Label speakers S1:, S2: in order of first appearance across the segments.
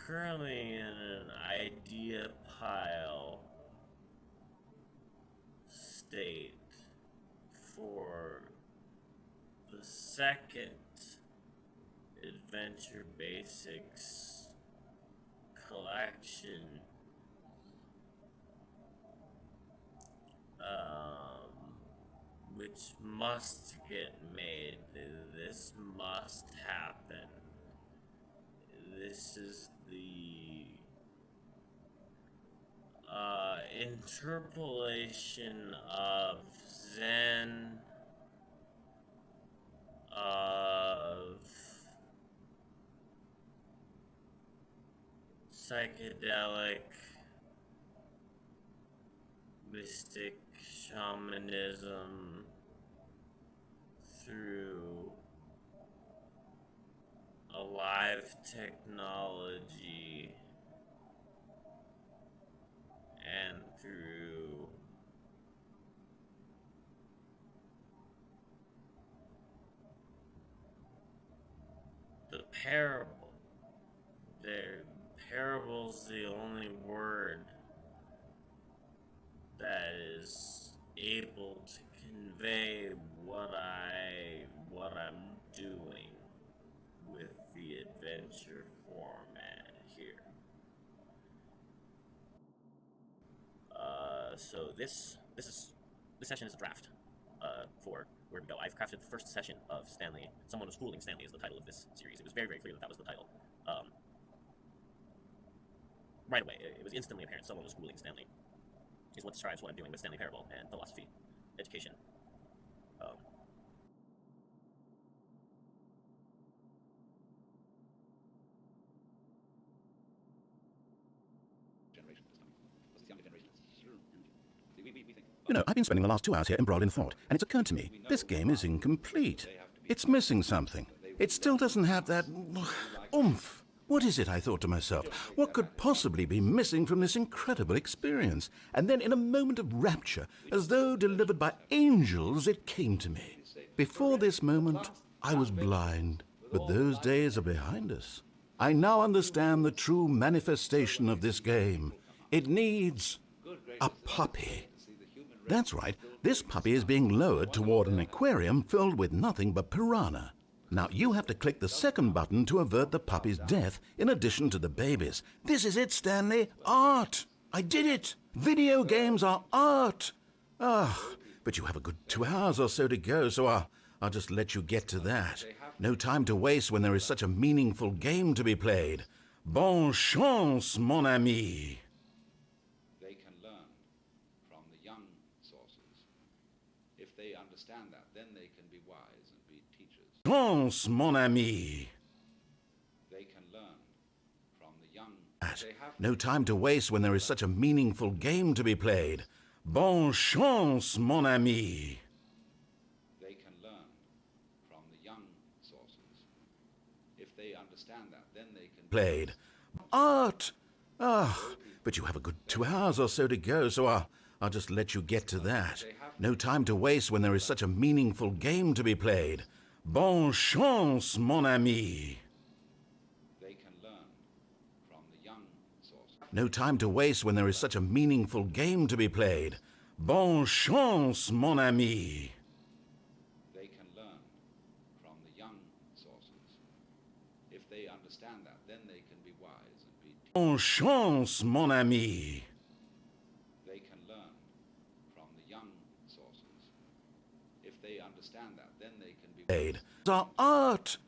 S1: currently in an idea pile state for the second Adventure Basics collection, which must get made. This must happen. This is the interpolation of Zen, of psychedelic, mystic shamanism through alive technology and through the parable. Parable's the only word that is able to convey what I'm doing with the adventure format here. So this session is a draft for where we go. I've crafted the first session of Stanley. Someone was fooling Stanley is the title of this series. It was very, very clear that was the title. Right away, it was instantly apparent someone was fooling Stanley. Is what describes what I'm doing with Stanley Parable and philosophy, education.
S2: You know, I've been spending the last 2 hours here embroiled in thought, and it's occurred to me, this game is incomplete. It's missing something. It still doesn't have that oomph. What is it, I thought to myself? What could possibly be missing from this incredible experience? And then in a moment of rapture, as though delivered by angels, it came to me. Before this moment, I was blind, but those days are behind us. I now understand the true manifestation of this game. It needs a puppy. That's right, this puppy is being lowered toward an aquarium filled with nothing but piranha. Now you have to click the second button to avert the puppy's death in addition to the baby's. This is it, Stanley. Art. I did it. Video games are art. But you have a good 2 hours or so to go, so I'll just let you get to that. No time to waste when there is such a meaningful game to be played. Bonne chance, mon ami.
S3: They can learn from the young sources. If they understand that, then they can be wise and be teachers.
S2: Chance, mon ami.
S3: They can learn from the young.
S2: No time to waste when there is such a meaningful game to be played. Bonne chance, mon ami.
S3: They can learn from the young sources. If they understand that, then they can be
S2: played. Art. But you have a good 2 hours or so to go, so I'll just let you get to that. No time to waste when there is such a meaningful game to be played. Bonne chance, mon ami.
S3: They can learn from the young sources.
S2: No time to waste when there is such a meaningful game to be played. Bonne chance, mon ami.
S3: They can learn from the young sources. If they understand that, then they can be wise and be teachers.
S2: Bonne chance, mon ami.
S3: They can learn from the young sources. If they understand that, then they can be
S2: played. Art.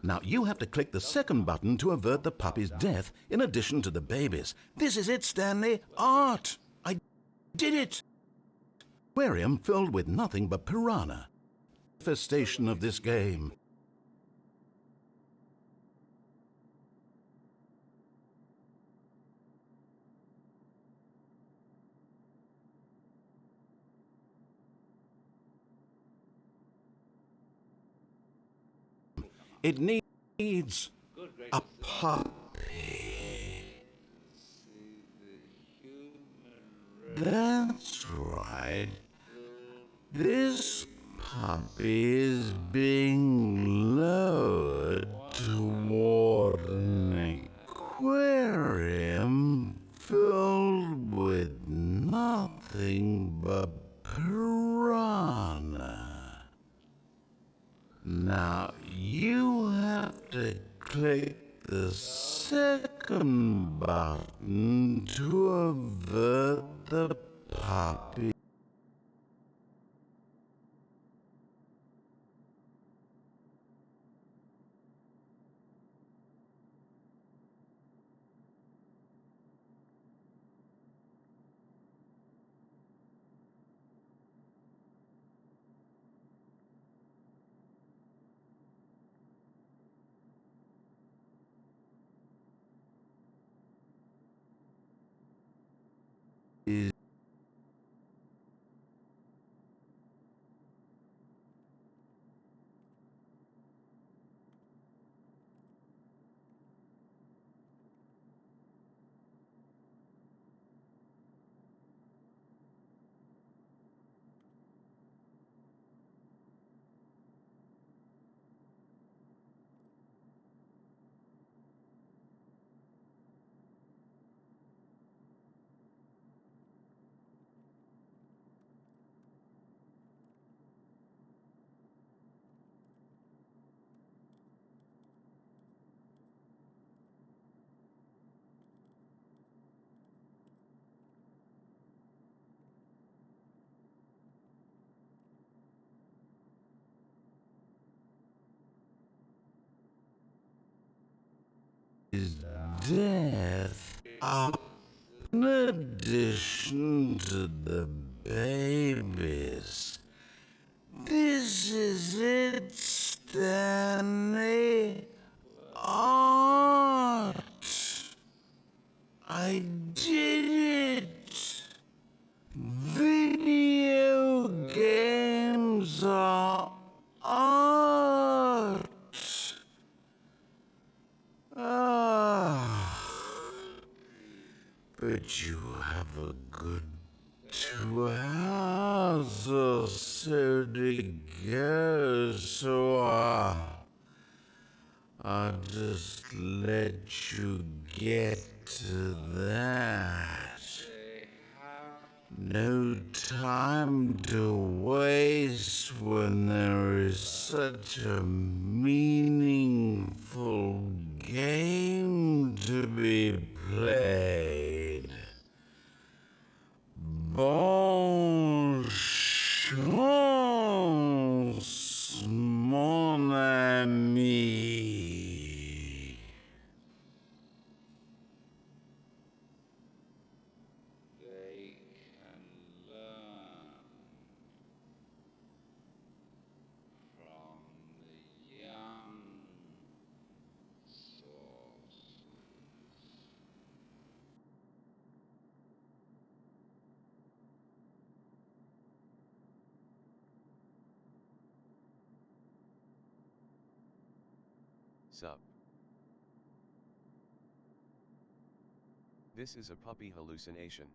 S2: Now you have to click the second button to avert the puppy's death in addition to the baby's. This is it, Stanley. Art. I did it. Aquarium filled with nothing but piranha. Manifestation of this game. It needs a puppy. That's right. This puppy is being lowered toward an aquarium. you have to click the second button to avert the puppy. Is death, in addition to the babies. This is it, Stanley. Art. I did it. Video games are art. But you have a good 2 hours or so to go, so I'll just let you get to that. No time to waste when there is such a meaningful game to be played. Bonne chance, mon ami.
S3: They can learn from the young sources.
S4: Sup. This is a puppy hallucination.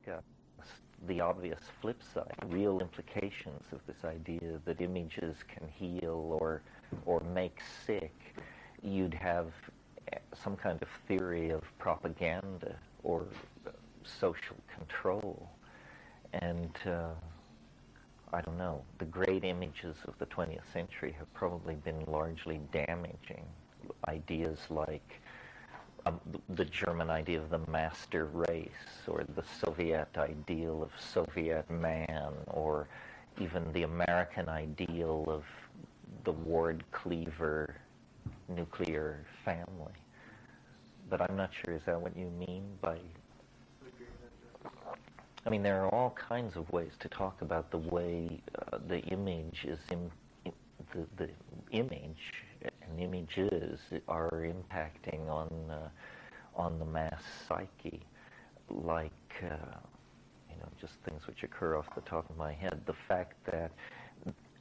S5: Got the obvious flip side, real implications of this idea that images can heal or make sick. You'd have some kind of theory of propaganda or social control. And I don't know, the great images of the 20th century have probably been largely damaging. Ideas like the German idea of the master race, or the Soviet ideal of Soviet man, or even the American ideal of the Ward Cleaver nuclear family. But I'm not sure, is that what you mean by... I mean, there are all kinds of ways to talk about the way the image is the image and images are impacting on the mass psyche, like just things which occur off the top of my head. The fact that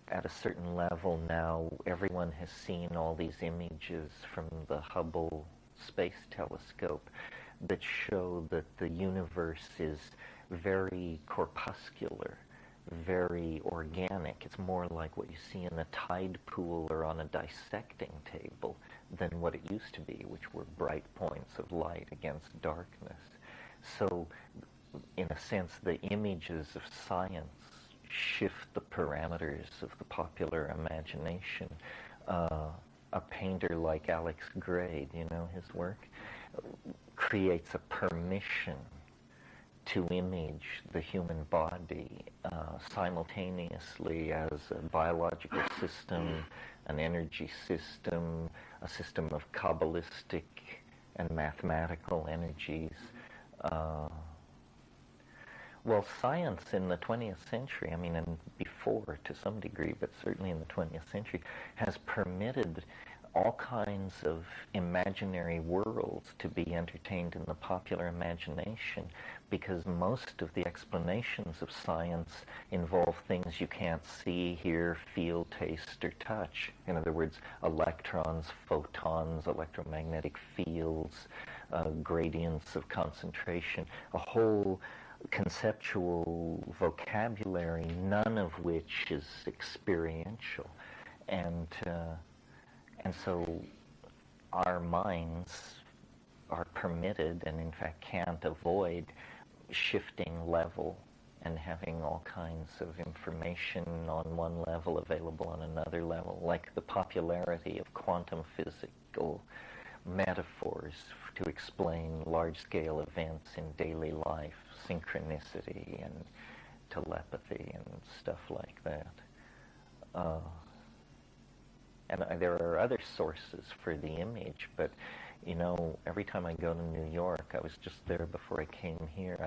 S5: at a certain level now, everyone has seen all these images from the Hubble Space Telescope that show that the universe is very corpuscular, very organic. It's more like what you see in a tide pool or on a dissecting table than what it used to be, which were bright points of light against darkness. So, in a sense, the images of science shift the parameters of the popular imagination. A painter like Alex Gray, do you know his work? Creates a permission to image the human body simultaneously as a biological system, an energy system, a system of Kabbalistic and mathematical energies. Well, science in the 20th century, I mean, and before to some degree, but certainly in the 20th century, has permitted all kinds of imaginary worlds to be entertained in the popular imagination, because most of the explanations of science involve things you can't see, hear, feel, taste, or touch. In other words, electrons, photons, electromagnetic fields, gradients of concentration, a whole conceptual vocabulary, none of which is experiential. And so our minds are permitted, and in fact can't avoid, shifting level and having all kinds of information on one level available on another level, like the popularity of quantum physical metaphors to explain large-scale events in daily life, synchronicity and telepathy and stuff like that. And there are other sources for the image, but every time I go to New York, I was just there before I came here,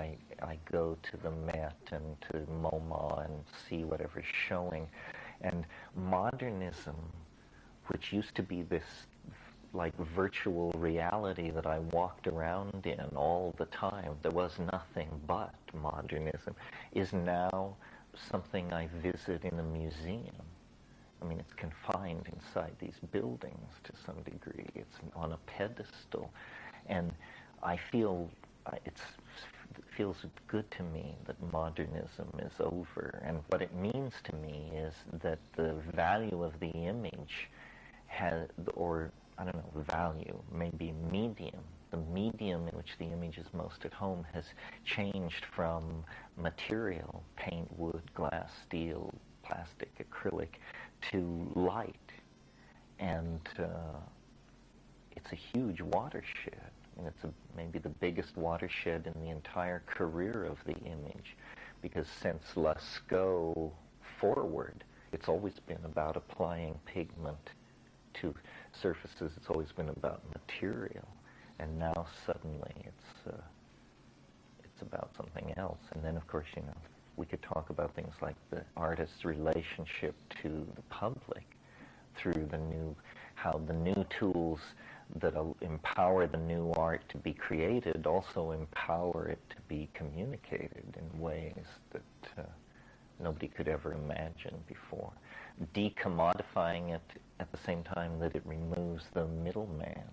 S5: I go to the Met and to MoMA and see whatever's showing. And modernism, which used to be this like virtual reality that I walked around in all the time, there was nothing but modernism, is now something I visit in a museum. I mean, it's confined inside these buildings to some degree. It's on a pedestal. And I feel, it feels good to me that modernism is over. And what it means to me is that the value of the image has, or I don't know, value, maybe medium. The medium in which the image is most at home has changed from material, paint, wood, glass, steel, plastic, acrylic, to light. And it's a huge watershed. And it's maybe the biggest watershed in the entire career of the image, because since Lascaux forward, it's always been about applying pigment to surfaces. It's always been about material, and now suddenly it's about something else. And then, of course, we could talk about things like the artist's relationship to the public through how the new tools that empower the new art to be created also empower it to be communicated in ways that nobody could ever imagine before. Decommodifying it at the same time that it removes the middleman.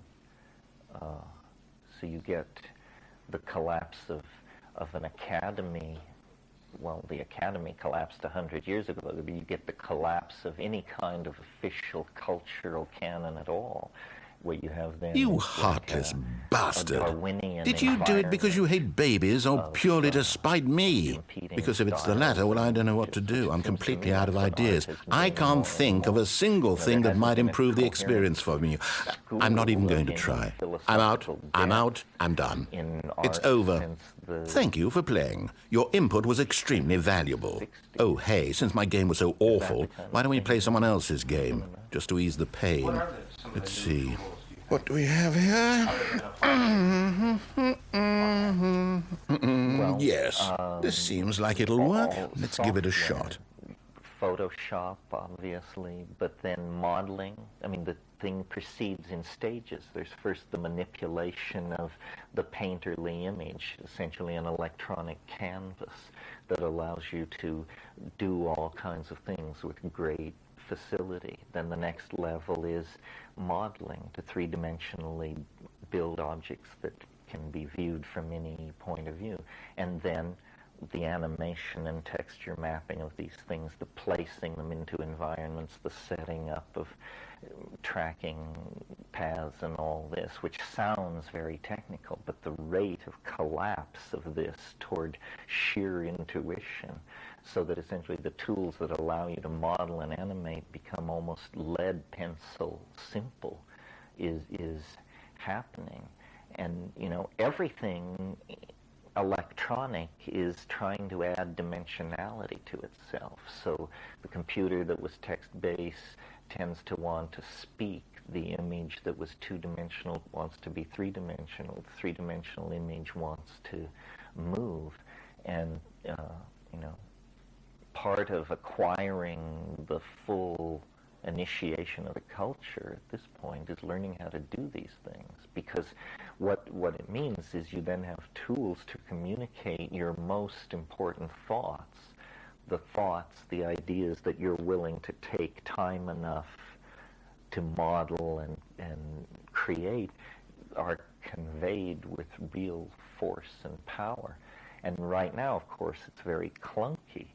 S5: So you get the collapse of an academy. Well, the academy collapsed 100 years ago, but you get the collapse of any kind of official cultural canon at all, where you have then...
S2: You heartless bastard! Did you do it because you
S5: environment
S2: hate babies, or purely to spite me?
S5: competing
S2: Because if it's the
S5: styles,
S2: latter, well, I don't know what
S5: which
S2: to
S5: is-
S2: do.
S5: which
S2: I'm
S5: seems to
S2: completely
S5: me
S2: out of
S5: like what
S2: ideas.
S5: art has
S2: I
S5: been
S2: can't
S5: more
S2: think of
S5: and
S2: a single
S5: there
S2: thing that
S5: hasn't
S2: might
S5: been a
S2: improve the
S5: coherent
S2: experience for me. I'm not
S5: school
S2: even going to
S5: in
S2: try. I'm out.
S5: philosophical
S2: I'm
S5: depth
S2: out. I'm done.
S5: in
S2: It's
S5: art
S2: over.
S5: since
S2: Thank you for playing. Your input was extremely valuable. Oh, hey, since my game was so awful, why don't we play someone else's game, just to ease the pain? Let's see. What do we have here? Yes, this seems like it'll work. Let's give it a shot.
S5: Photoshop, obviously, but then modeling. I mean, the thing proceeds in stages. There's first the manipulation of the painterly image, essentially an electronic canvas that allows you to do all kinds of things with great facility. Then the next level is modeling, to three-dimensionally build objects that can be viewed from any point of view. And then the animation and texture mapping of these things, the placing them into environments, the setting up of tracking paths and all this, which sounds very technical, but the rate of collapse of this toward sheer intuition, so that essentially the tools that allow you to model and animate become almost lead pencil simple, is happening. And, you know, everything electronic is trying to add dimensionality to itself. So the computer that was text-based tends to want to speak. The image that was two-dimensional wants to be three-dimensional. The three-dimensional image wants to move. And, you know, part of acquiring the full initiation of the culture at this point is learning how to do these things, because what it means is you then have tools to communicate your most important thoughts, the ideas that you're willing to take time enough to model and create, are conveyed with real force and power. And right now, of course, it's very clunky,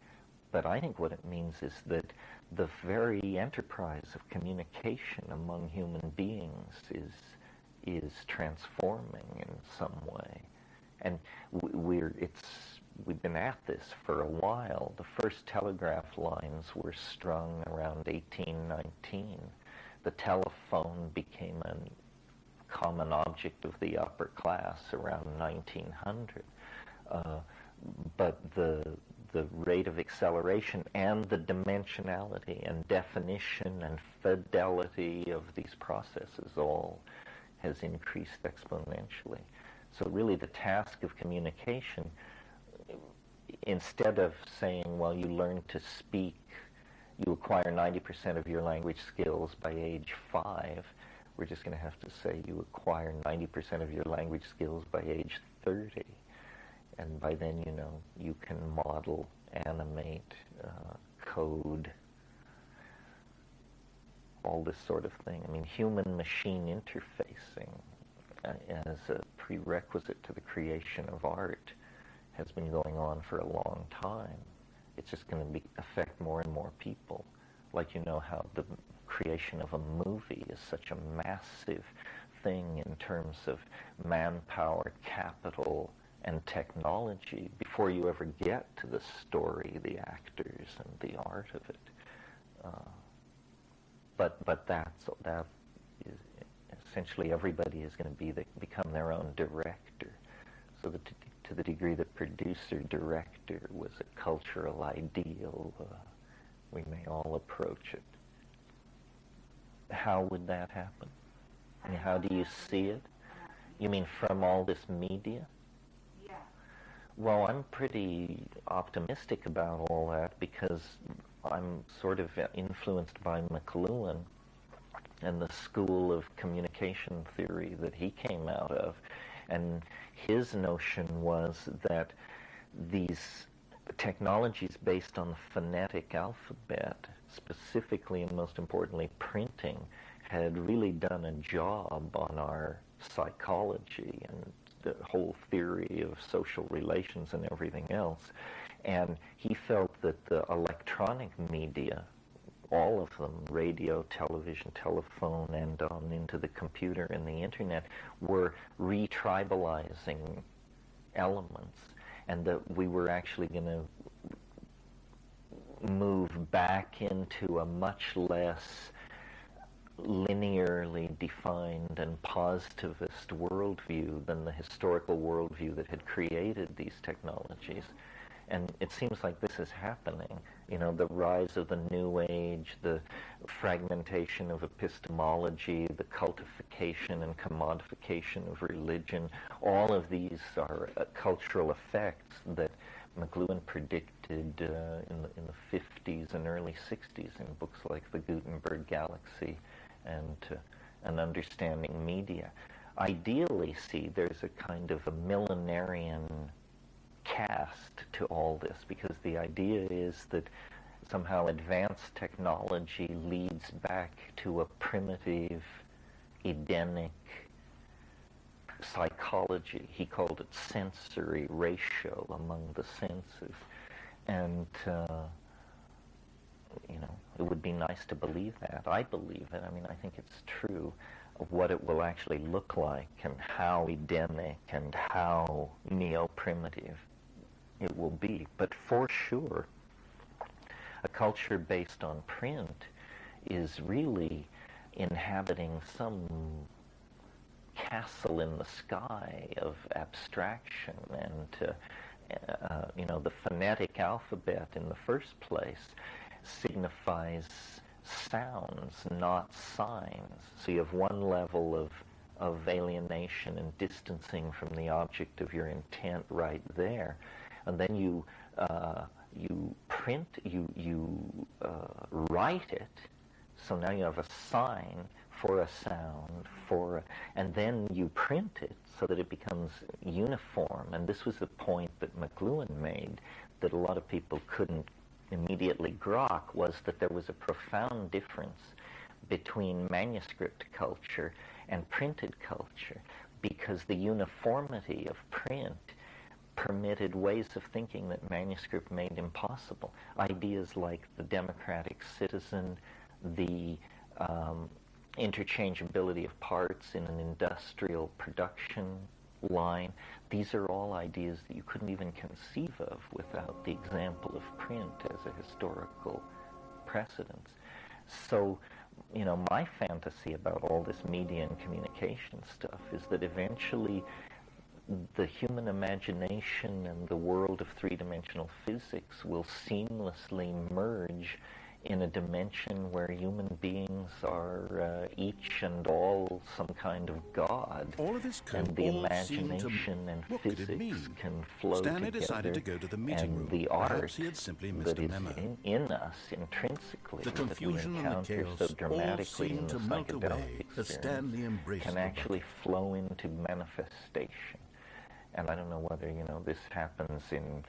S5: but I think what it means is that the very enterprise of communication among human beings is transforming in some way. And we've been at this for a while. The first telegraph lines were strung around 1819. The telephone became a common object of the upper class around 1900. But the rate of acceleration and the dimensionality and definition and fidelity of these processes all has increased exponentially. So really the task of communication, instead of saying, well, you learn to speak, you acquire 90% of your language skills by age 5, we're just going to have to say you acquire 90% of your language skills by age 30. And by then, you know, you can model, animate, code, all this sort of thing. I mean, human-machine interfacing as a prerequisite to the creation of art has been going on for a long time. It's just going to affect more and more people. Like, you know, how the creation of a movie is such a massive thing in terms of manpower, capital, and technology before you ever get to the story, the actors, and the art of it. But that is essentially everybody is going to become their own director. So that to the degree that producer-director was a cultural ideal, we may all approach it. How would that happen? I mean, how do you see it? You mean from all this media? Well, I'm pretty optimistic about all that because I'm sort of influenced by McLuhan and the school of communication theory that he came out of. And his notion was that these technologies based on the phonetic alphabet, specifically and most importantly printing, had really done a job on our psychology and the whole theory of social relations and everything else. And he felt that the electronic media, all of them, radio, television, telephone, and on into the computer and the internet, were retribalizing elements, and that we were actually going to move back into a much less linearly defined and positivist worldview than the historical worldview that had created these technologies. And it seems like this is happening. You know, the rise of the New Age, the fragmentation of epistemology, the cultification and commodification of religion, all of these are cultural effects that McLuhan predicted in the 50s and early 60s in books like The Gutenberg Galaxy and Understanding Media. Ideally, see, there's a kind of a millenarian cast to all this, because the idea is that somehow advanced technology leads back to a primitive, Edenic psychology. He called it sensory ratio among the senses. And, you know, it would be nice to believe that. I believe it. I mean, I think it's true. Of what it will actually look like and how Edenic and how neo-primitive it will be. But for sure, a culture based on print is really inhabiting some castle in the sky of abstraction. And you know, the phonetic alphabet in the first place signifies sounds, not signs. So you have one level of alienation and distancing from the object of your intent right there, and then you print, you write it. So now you have a sign for a sound, and then you print it so that it becomes uniform. And this was the point that McLuhan made that a lot of people couldn't immediately grok, was that there was a profound difference between manuscript culture and printed culture, because the uniformity of print permitted ways of thinking that manuscript made impossible. Ideas like the democratic citizen, the interchangeability of parts in an industrial production line. These are all ideas that you couldn't even conceive of without the example of print as a historical precedence. So, you know, my fantasy about all this media and communication stuff is that eventually the human imagination and the world of three-dimensional physics will seamlessly merge in a dimension where human beings are each and all some kind of god.
S2: All of this code
S5: and the
S2: all seemed to...
S5: imagination and
S2: What could it
S5: physics
S2: mean?
S5: can flow
S2: Stanley
S5: together,
S2: decided to go to the meeting
S5: and
S2: room.
S5: the art
S2: Perhaps he had simply missed
S5: that
S2: a
S5: is
S2: memo.
S5: in us intrinsically,
S2: The confusion
S5: that we
S2: and the
S5: encounter
S2: chaos
S5: so
S2: all
S5: dramatically in
S2: seemed
S5: the
S2: to melt
S5: psychedelic
S2: away as
S5: experience,
S2: Stanley embraced
S5: can
S2: the
S5: actually
S2: bucket.
S5: flow into manifestation. And I don't know whether, you know, this happens in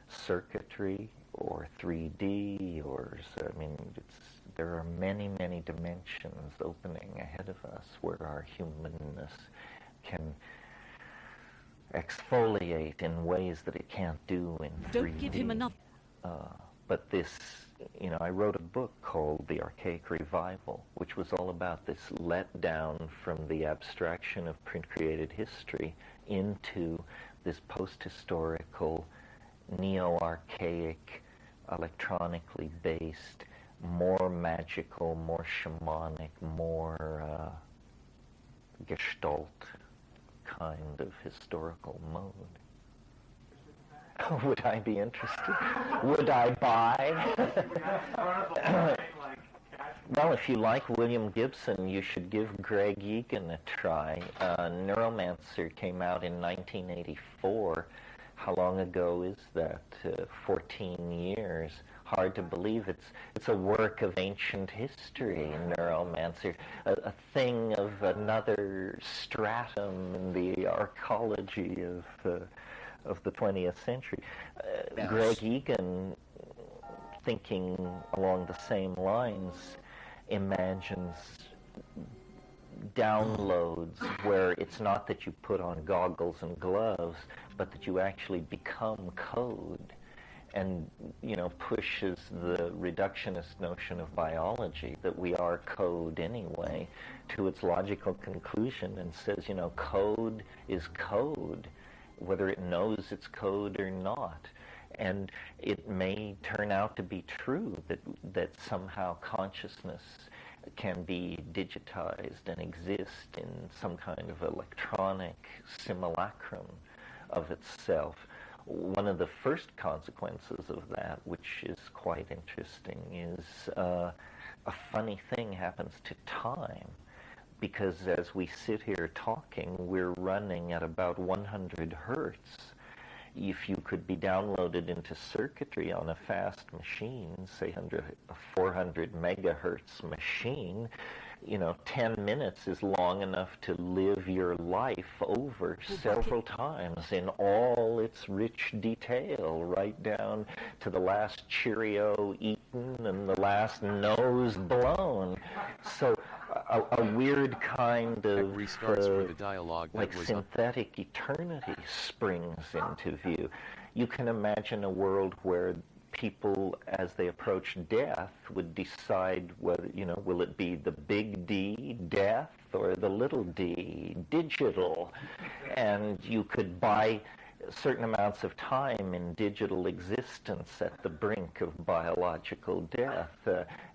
S5: circuitry or 3D or, I mean, there are many, many dimensions opening ahead of us where our humanness can exfoliate in ways that it can't do in 3D.
S6: Don't give him another.
S5: But this, you know, I wrote a book called The Archaic Revival, which was all about this letdown from the abstraction of print-created history into this post-historical, neo-archaic, electronically based, more magical, more shamanic, more gestalt kind of historical mode. Would I be interested? Would I buy? Well, if you like William Gibson, you should give Greg Egan a try. Neuromancer came out in 1984. How long ago is that? 14 years. Hard to believe. It's a work of ancient history, Neuromancer, a thing of another stratum in the archaeology of the 20th century.
S1: Yes.
S5: Greg Egan, thinking along the same lines, imagines downloads where it's not that you put on goggles and gloves, but that you actually become code, and, you know, pushes the reductionist notion of biology, that we are code anyway, to its logical conclusion, and says, you know, code is code, whether it knows it's code or not. And it may turn out to be true that somehow consciousness can be digitized and exist in some kind of electronic simulacrum of itself. One of the first consequences of that, which is quite interesting, is a funny thing happens to time. Because as we sit here talking, we're running at about 100 hertz. If you could be downloaded into circuitry on a fast machine, say a 400 megahertz machine, 10 minutes is long enough to live your life over several times in all its rich detail, right down to the last Cheerio eaten and the last nose blown. So a weird kind of
S4: restarts for the dialogue that
S5: like
S4: was
S5: synthetic eternity springs into view. You can imagine a world where people, as they approach death, would decide whether, will it be the big D, death, or the little d, digital. And you could buy certain amounts of time in digital existence at the brink of biological death,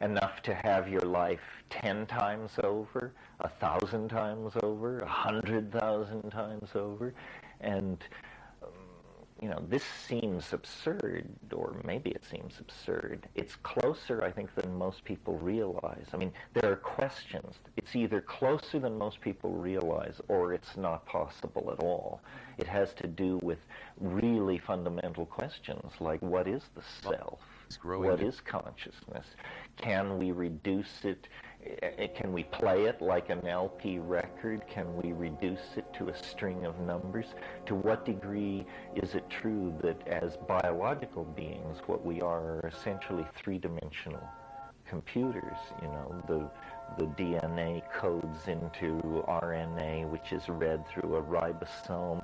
S5: enough to have your life 10 times over, 1,000 times over, 100,000 times over. And this seems absurd, or maybe it seems absurd. It's closer, I think, than most people realize. I mean, there are questions. It's either closer than most people realize, or it's not possible at all. It has to do with really fundamental questions, like what is the self? What is consciousness? Can we reduce it? Can we play it like an LP record? Can we reduce it to a string of numbers? To what degree is it true that as biological beings, what we are essentially three-dimensional computers? The DNA codes into RNA, which is read through a ribosome.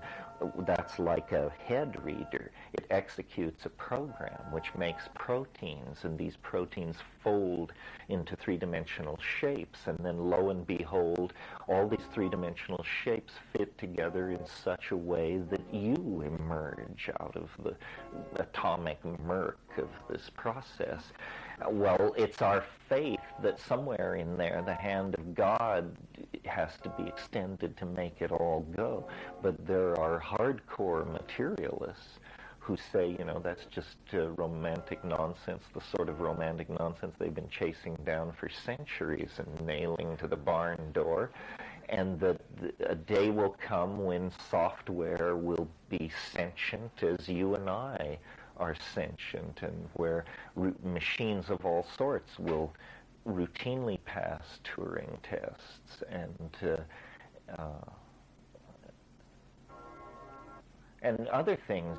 S5: That's like a head reader. It executes a program which makes proteins, and these proteins fold into three-dimensional shapes, and then lo and behold, all these three-dimensional shapes fit together in such a way that you emerge out of the atomic murk of this process. Well, it's our faith that somewhere in there the hand of God has to be extended to make it all go. But there are hardcore materialists who say, that's just romantic nonsense, the sort of romantic nonsense they've been chasing down for centuries and nailing to the barn door, and that a day will come when software will be sentient as you and I are sentient, and where machines of all sorts will routinely pass Turing tests, and other things,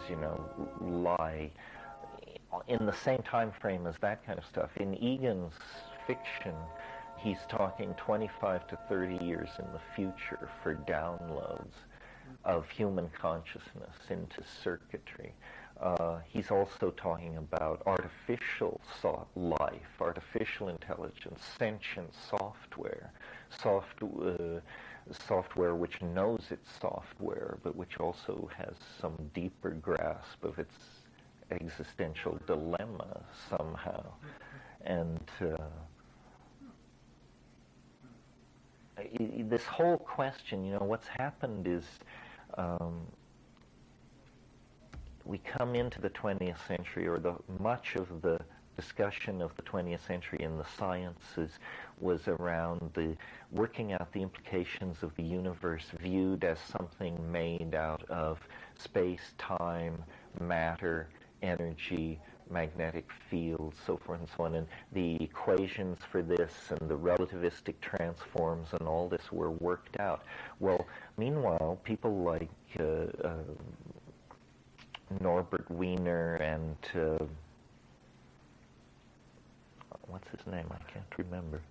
S5: lie in the same time frame as that kind of stuff. In Egan's fiction, he's talking 25 to 30 years in the future for downloads of human consciousness into circuitry. He's also talking about artificial life, artificial intelligence, sentient software, software which knows it's software, but which also has some deeper grasp of its existential dilemma somehow. And this whole question, what's happened is we come into the 20th century, or much of the discussion of the 20th century in the sciences was around the working out the implications of the universe viewed as something made out of space, time, matter, energy, magnetic fields, so forth and so on, and the equations for this and the relativistic transforms and all this were worked out. Well, meanwhile, people like Norbert Wiener and what's his name? I can't remember.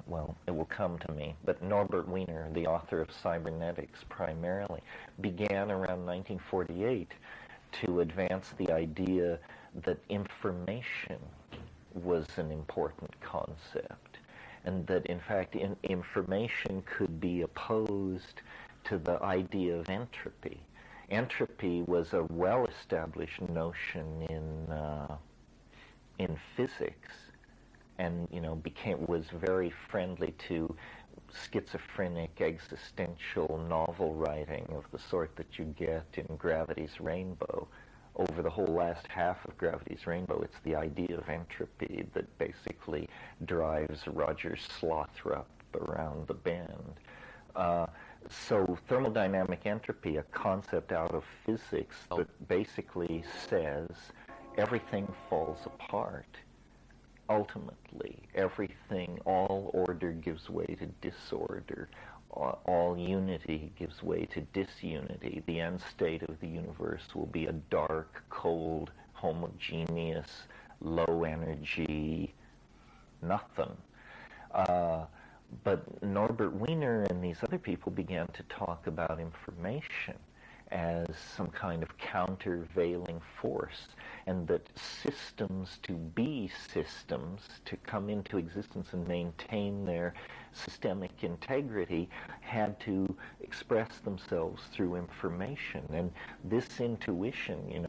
S5: Well, it will come to me. But Norbert Wiener, the author of Cybernetics primarily, began around 1948 to advance the idea that information was an important concept, and that in fact information could be opposed to the idea of entropy. Entropy was a well-established notion in physics, and was very friendly to schizophrenic existential novel writing of the sort that you get in Gravity's Rainbow. Over the whole last half of Gravity's Rainbow, it's the idea of entropy that basically drives Roger Slothrop around the bend. So thermodynamic entropy, a concept out of physics that basically says everything falls apart. Ultimately, everything, all order gives way to disorder. All unity gives way to disunity. The end state of the universe will be a dark, cold, homogeneous, low energy nothing. But Norbert Wiener and these other people began to talk about information as some kind of countervailing force, and that systems, to be systems, to come into existence and maintain their systemic integrity, had to express themselves through information. And this intuition,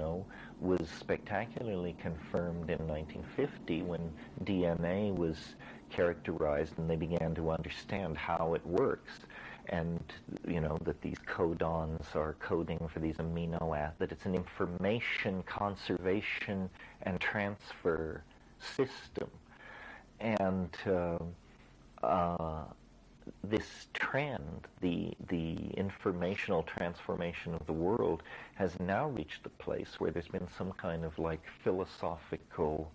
S5: was spectacularly confirmed in 1950 when DNA was characterized and they began to understand how it works. And, that these codons are coding for these amino acids, that it's an information conservation and transfer system. And this trend, the informational transformation of the world, has now reached the place where there's been some kind of philosophical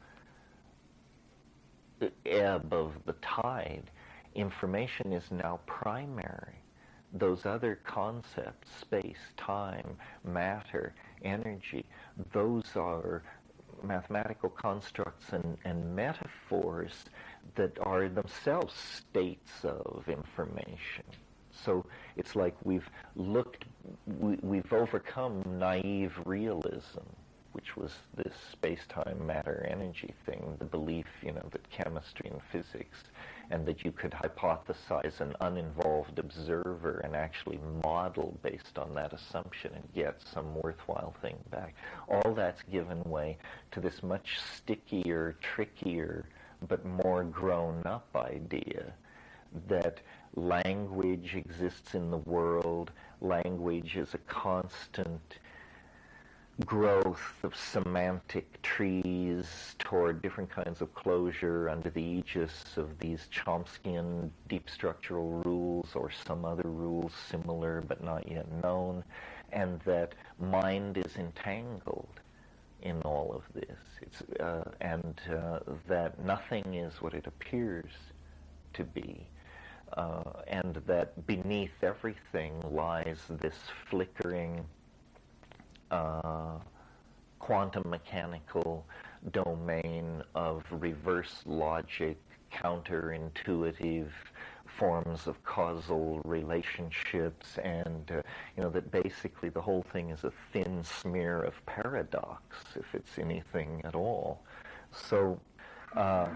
S5: ebb of the tide. Information is now primary. Those other concepts, space, time, matter, energy, those are mathematical constructs and metaphors that are themselves states of information. So it's like we've overcome naive realism, which was this space-time matter-energy thing, the belief, that chemistry and physics, and that you could hypothesize an uninvolved observer and actually model based on that assumption and get some worthwhile thing back. All that's given way to this much stickier, trickier, but more grown-up idea that language exists in the world, language is a constant growth of semantic trees toward different kinds of closure under the aegis of these Chomskyan deep structural rules or some other rules similar but not yet known, and that mind is entangled in all of this. That nothing is what it appears to be, and that beneath everything lies this flickering quantum mechanical domain of reverse logic, counterintuitive forms of causal relationships, and that basically the whole thing is a thin smear of paradox, if it's anything at all. So the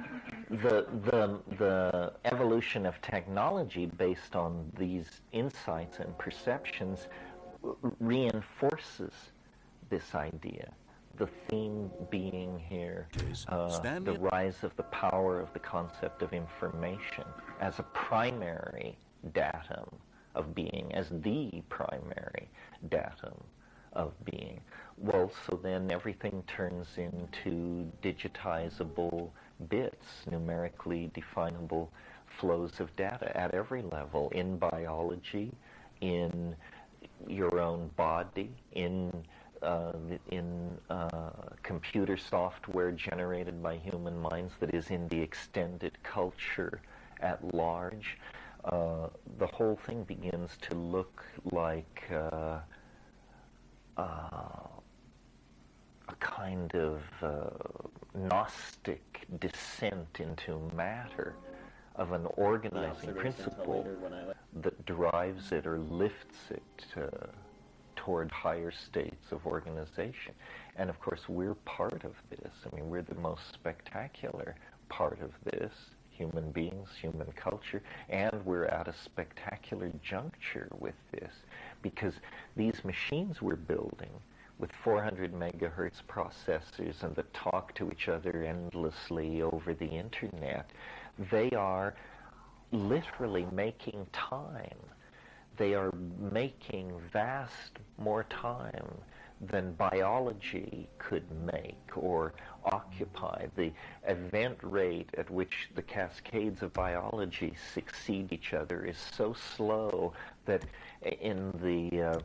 S5: evolution of technology based on these insights and perceptions reinforces this idea. The theme being here, the rise of the power of the concept of information as a primary datum of being, as the primary datum of being. Well, so then everything turns into digitizable bits, numerically definable flows of data at every level, in biology, in your own body, in computer software generated by human minds that is in the extended culture at large. The whole thing begins to look like a kind of Gnostic descent into matter of an organizing principle that drives it or lifts it toward higher states of organization. And of course, we're part of this. I mean, we're the most spectacular part of this, human beings, human culture, and we're at a spectacular juncture with this, because these machines we're building, with 400 megahertz processors and that talk to each other endlessly over the internet, they are literally making time. They are making vast more time than biology could make or occupy. The event rate at which the cascades of biology succeed each other is so slow that in the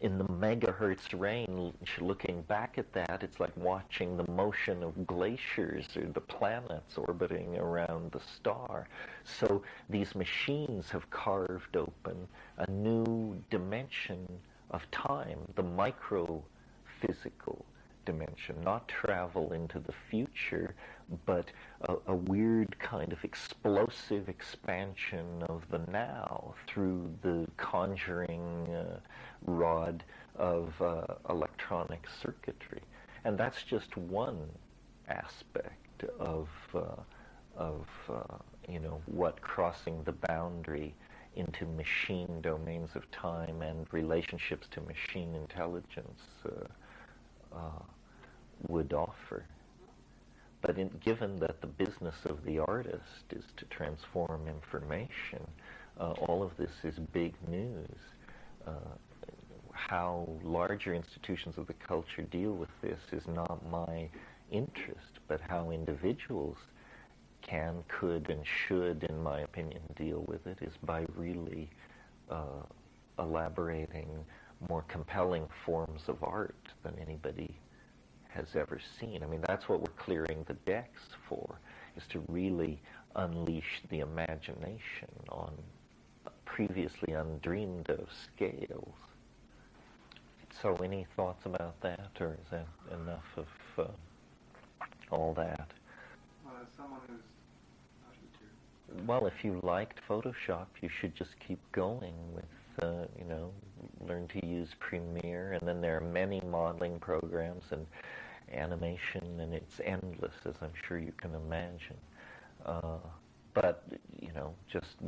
S5: megahertz range, looking back at that, it's like watching the motion of glaciers or the planets orbiting around the star. So these machines have carved open a new dimension of time, the micro-physical dimension, not travel into the future, but a weird kind of explosive expansion of the now through the conjuring rod of electronic circuitry. And that's just one aspect of what crossing the boundary into machine domains of time and relationships to machine intelligence would offer. But given that the business of the artist is to transform information, all of this is big news. How larger institutions of the culture deal with this is not my interest, but how individuals can, could, and should, in my opinion, deal with it is by really elaborating more compelling forms of art than anybody has ever seen. I mean, that's what we're clearing the decks for, is to really unleash the imagination on previously undreamed of scales. So any thoughts about that, or is that enough of all that?
S6: Well, as someone who's
S5: well, if you liked Photoshop, you should just keep going with, learn to use Premiere, and then there are many modeling programs and animation, and it's endless, as I'm sure you can imagine. But, just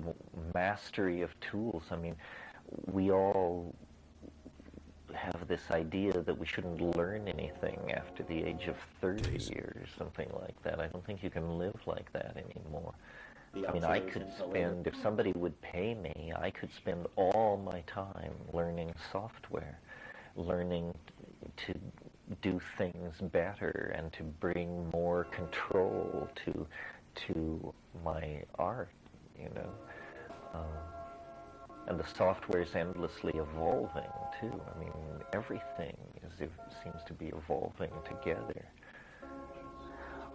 S5: mastery of tools. I mean, we all have this idea that we shouldn't learn anything after the age of 30 or something like that. I don't think you can live like that anymore. I mean, I could spend, if somebody would pay me, I could spend all my time learning software, learning to do things better and to bring more control to my art, and the software is endlessly evolving, too. I mean, everything seems to be evolving together.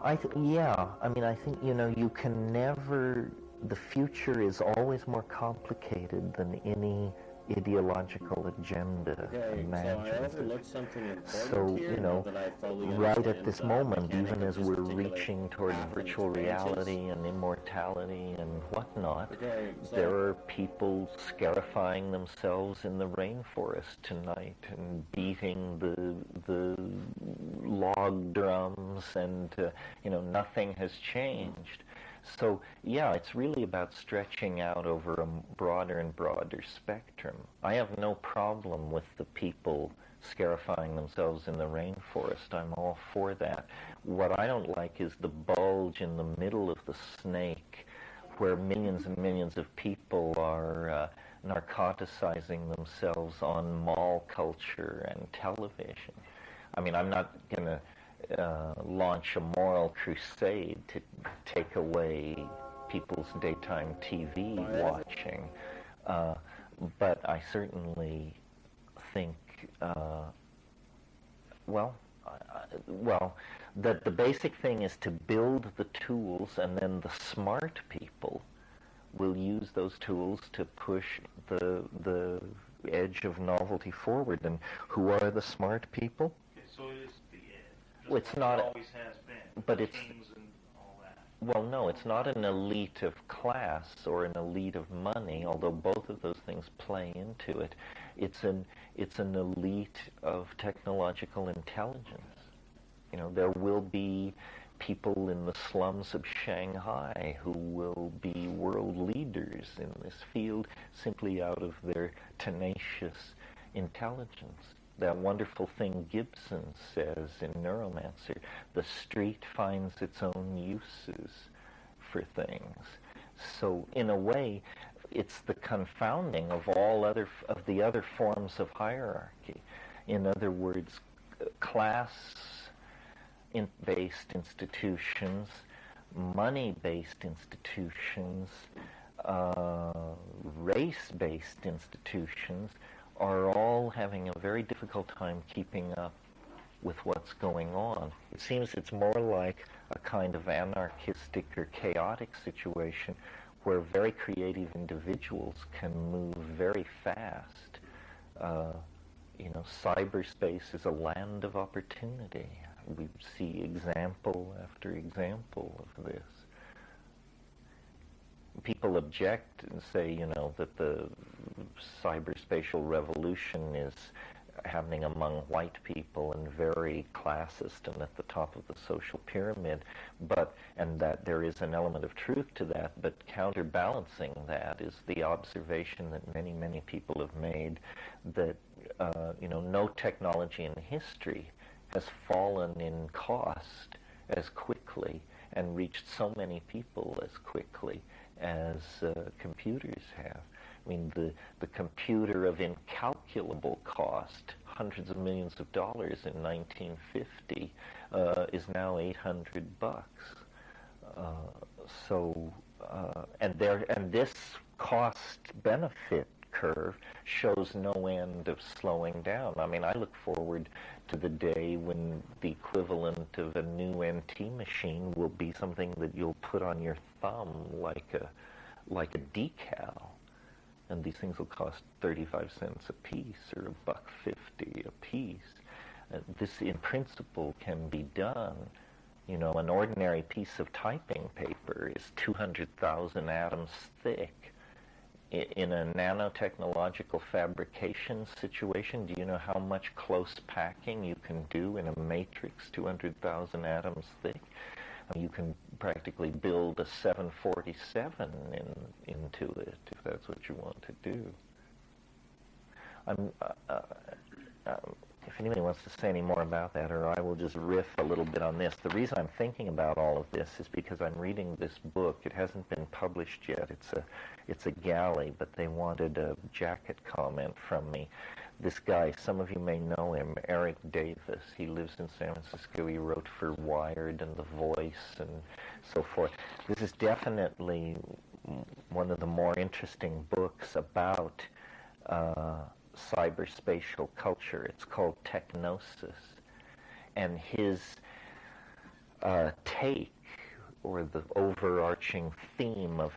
S5: I think you can never, the future is always more complicated than any ideological agenda imagined.
S7: So I overlooked something important
S5: So,
S7: here, that I fully
S5: right
S7: understand
S5: at this
S7: the
S5: moment,
S7: mechanic
S5: even
S7: of
S5: as
S7: this
S5: we're
S7: particular
S5: reaching toward
S7: path and
S5: virtual
S7: its branches.
S5: reality and immortality and whatnot,
S7: Okay, so
S5: there are people scarifying themselves in the rainforest tonight and beating the log drums, and nothing has changed. So yeah, it's really about stretching out over a broader and broader spectrum. I have no problem with the people scarifying themselves in the rainforest. I'm all for that. What I don't like is the bulge in the middle of the snake, where millions and millions of people are narcoticizing themselves on mall culture and television. I mean, I'm not going to launch a moral crusade to take away people's daytime TV watching, but I certainly think, that the basic thing is to build the tools, and then the smart people will use those tools to push the edge of novelty forward. And who are the smart people?
S8: So it is the edge.
S5: Well, it's not.
S8: It always has been.
S5: But it's.
S8: Kings and all that.
S5: Well, no, it's not an elite of class or an elite of money, although both of those things play into it. It's an elite of technological intelligence. There will be people in the slums of Shanghai who will be world leaders in this field simply out of their tenacious intelligence. that wonderful thing Gibson says in Neuromancer, the street finds its own uses for things. So in a way, it's the confounding of of the other forms of hierarchy. In other words, class-based institutions, money-based institutions, race-based institutions are all having a very difficult time keeping up with what's going on. It seems it's more like a kind of anarchistic or chaotic situation where very creative individuals can move very fast. Cyberspace is a land of opportunity. We see example after example of this. People object and say, that the cyberspatial revolution is happening among white people and very classist and at the top of the social pyramid, and that there is an element of truth to that, but counterbalancing that is the observation that many, many people have made that, no technology in history has fallen in cost as quickly and reached so many people as quickly as computers have. I mean, the computer of incalculable cost, hundreds of millions of dollars in 1950, is now $800. And this cost-benefit curve shows no end of slowing down. I mean, I look forward to the day when the equivalent of a new NT machine will be something that you'll put on your thumb like a decal. And these things will cost 35 cents a piece or $1.50 a piece. This, in principle, can be done. An ordinary piece of typing paper is 200,000 atoms thick. In a nanotechnological fabrication situation, do you know how much close packing you can do in a matrix 200,000 atoms thick? You can practically build a 747 into it if that's what you want to do. If anybody wants to say any more about that, or I will just riff a little bit on this. The reason I'm thinking about all of this is because I'm reading this book. It hasn't been published yet. It's a galley, but they wanted a jacket comment from me. This guy, some of you may know him, Eric Davis. He lives in San Francisco. He wrote for Wired and The Voice and so forth. This is definitely one of the more interesting books about cyberspatial culture. It's called Technosis. And his take, or the overarching theme of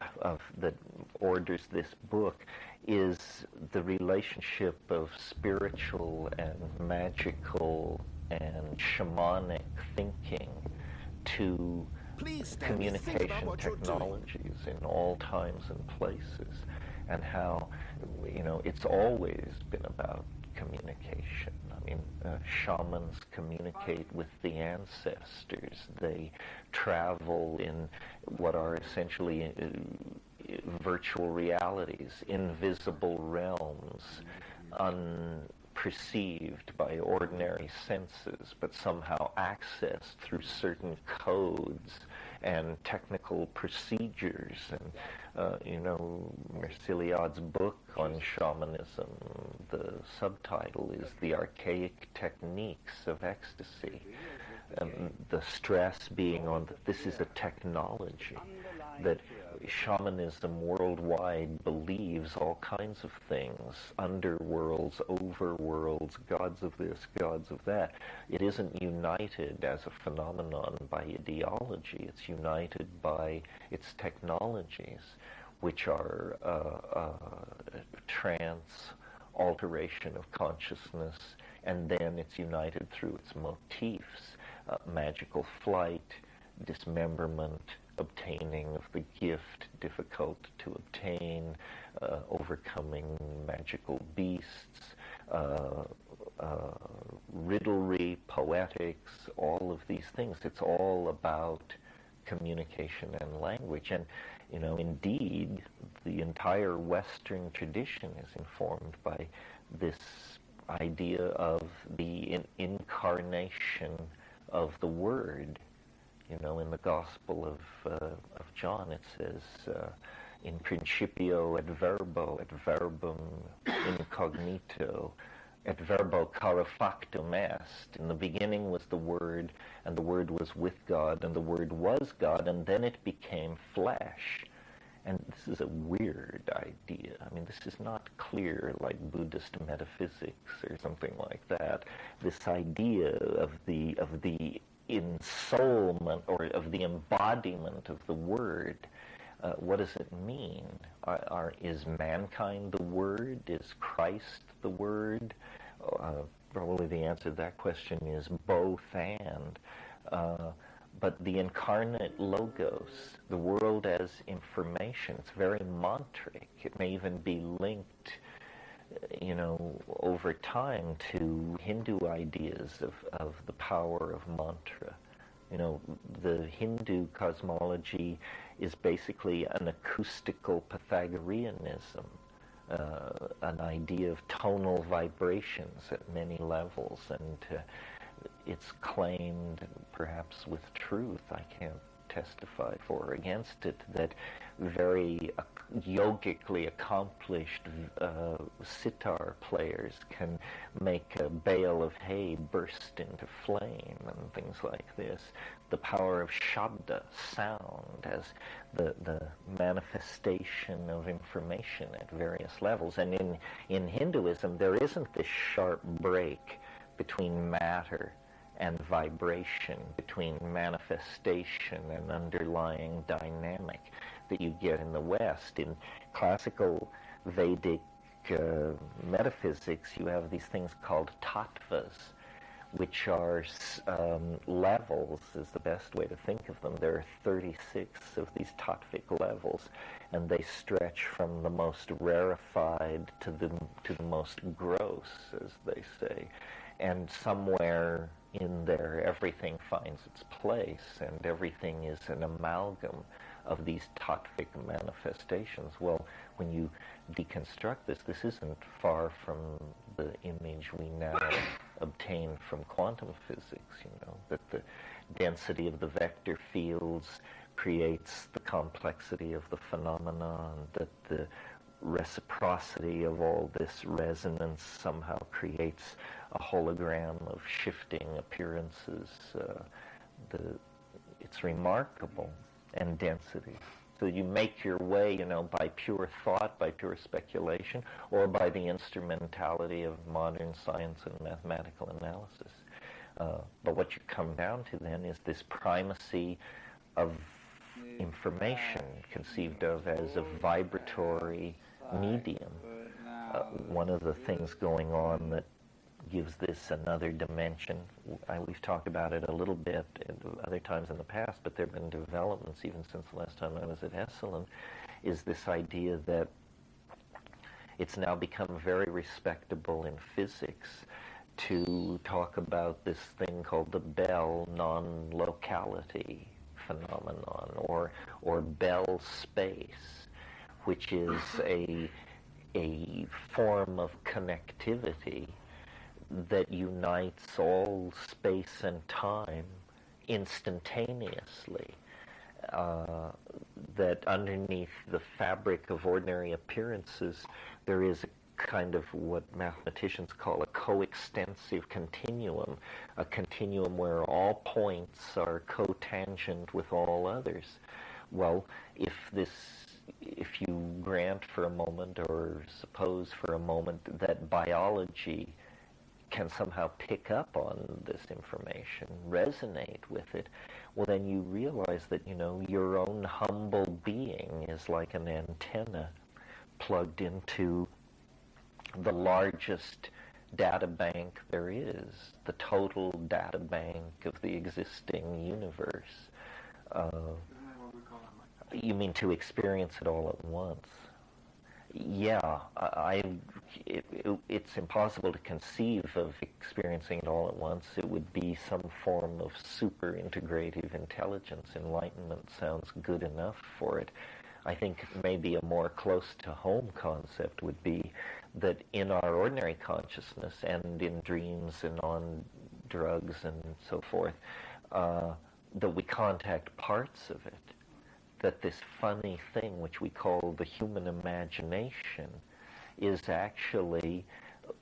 S5: that orders this book, is the relationship of spiritual and magical and shamanic thinking to communication technologies in all times and places, and how, it's always been about communication. I mean, shamans communicate with the ancestors. They travel in what are essentially virtual realities, invisible realms, unperceived by ordinary senses, but somehow accessed through certain codes and technical procedures. And Merciliad's book on shamanism, the subtitle is The Archaic Techniques of Ecstasy. The stress being on that this is a technology, that shamanism worldwide believes all kinds of things, underworlds, overworlds, gods of this, gods of that. It isn't united as a phenomenon by ideology. It's united by its technologies, which are trance, alteration of consciousness, and then it's united through its motifs, magical flight, dismemberment, obtaining of the gift, difficult to obtain, overcoming magical beasts, riddlery, poetics, all of these things. It's all about communication and language. And, indeed, the entire Western tradition is informed by this idea of the incarnation of the Word. You know, in the Gospel of John, it says, in principio et verbo, et verbum incognito, et verbo caro factum est. In the beginning was the Word, and the Word was with God, and the Word was God, and then it became flesh. And this is a weird idea. I mean, this is not clear like Buddhist metaphysics or something like that. This idea of the ensoulment or of the embodiment of the Word. What does it mean? Is mankind the Word? Is Christ the Word? Probably the answer to that question is both and. But the incarnate logos, the world as information, it's very mantric. It may even be linked, you know, over time to Hindu ideas of the power of mantra. You know, the Hindu cosmology is basically an acoustical Pythagoreanism, an idea of tonal vibrations at many levels, and it's claimed, perhaps with truth, I can't testify for or against it, that very yogically accomplished sitar players can make a bale of hay burst into flame and things like this. The power of shabda, sound, as the manifestation of information at various levels. And in Hinduism, there isn't this sharp break between matter and vibration, between manifestation and underlying dynamic that you get in the West. In classical Vedic metaphysics, you have these things called tattvas, which are levels, is the best way to think of them. There are 36 of these tattvic levels, and they stretch from the most rarefied to the most gross, as they say. And somewhere in there, everything finds its place, and everything is an amalgam of these tattvic manifestations. Well, when you deconstruct this isn't far from the image we now obtain from quantum physics, you know, that the density of the vector fields creates the complexity of the phenomenon, that the reciprocity of all this resonance somehow creates a hologram of shifting appearances. It's remarkable, and density. So you make your way, you know, by pure thought, by pure speculation, or by the instrumentality of modern science and mathematical analysis. But what you come down to then is this primacy of information, conceived of as a vibratory medium. One of the things going on that gives this another dimension, we've talked about it a little bit at other times in the past, but there have been developments even since the last time I was at Esalen, is this idea that it's now become very respectable in physics to talk about this thing called the Bell non-locality phenomenon, or Bell space, which is a form of connectivity that unites all space and time instantaneously, that underneath the fabric of ordinary appearances there is a kind of what mathematicians call a coextensive continuum, a continuum where all points are cotangent with all others. Well, if you grant for a moment, or suppose for a moment, that biology can somehow pick up on this information, resonate with it, well, then you realize that, you know, your own humble being is like an antenna plugged into the largest data bank there is, the total data bank of the existing universe. You mean to experience it all at once? Yeah, it's impossible to conceive of experiencing it all at once. It would be some form of super integrative intelligence. Enlightenment sounds good enough for it. I think maybe a more close to home concept would be that in our ordinary consciousness and in dreams and on drugs and so forth, that we contact parts of it, that this funny thing which we call the human imagination is actually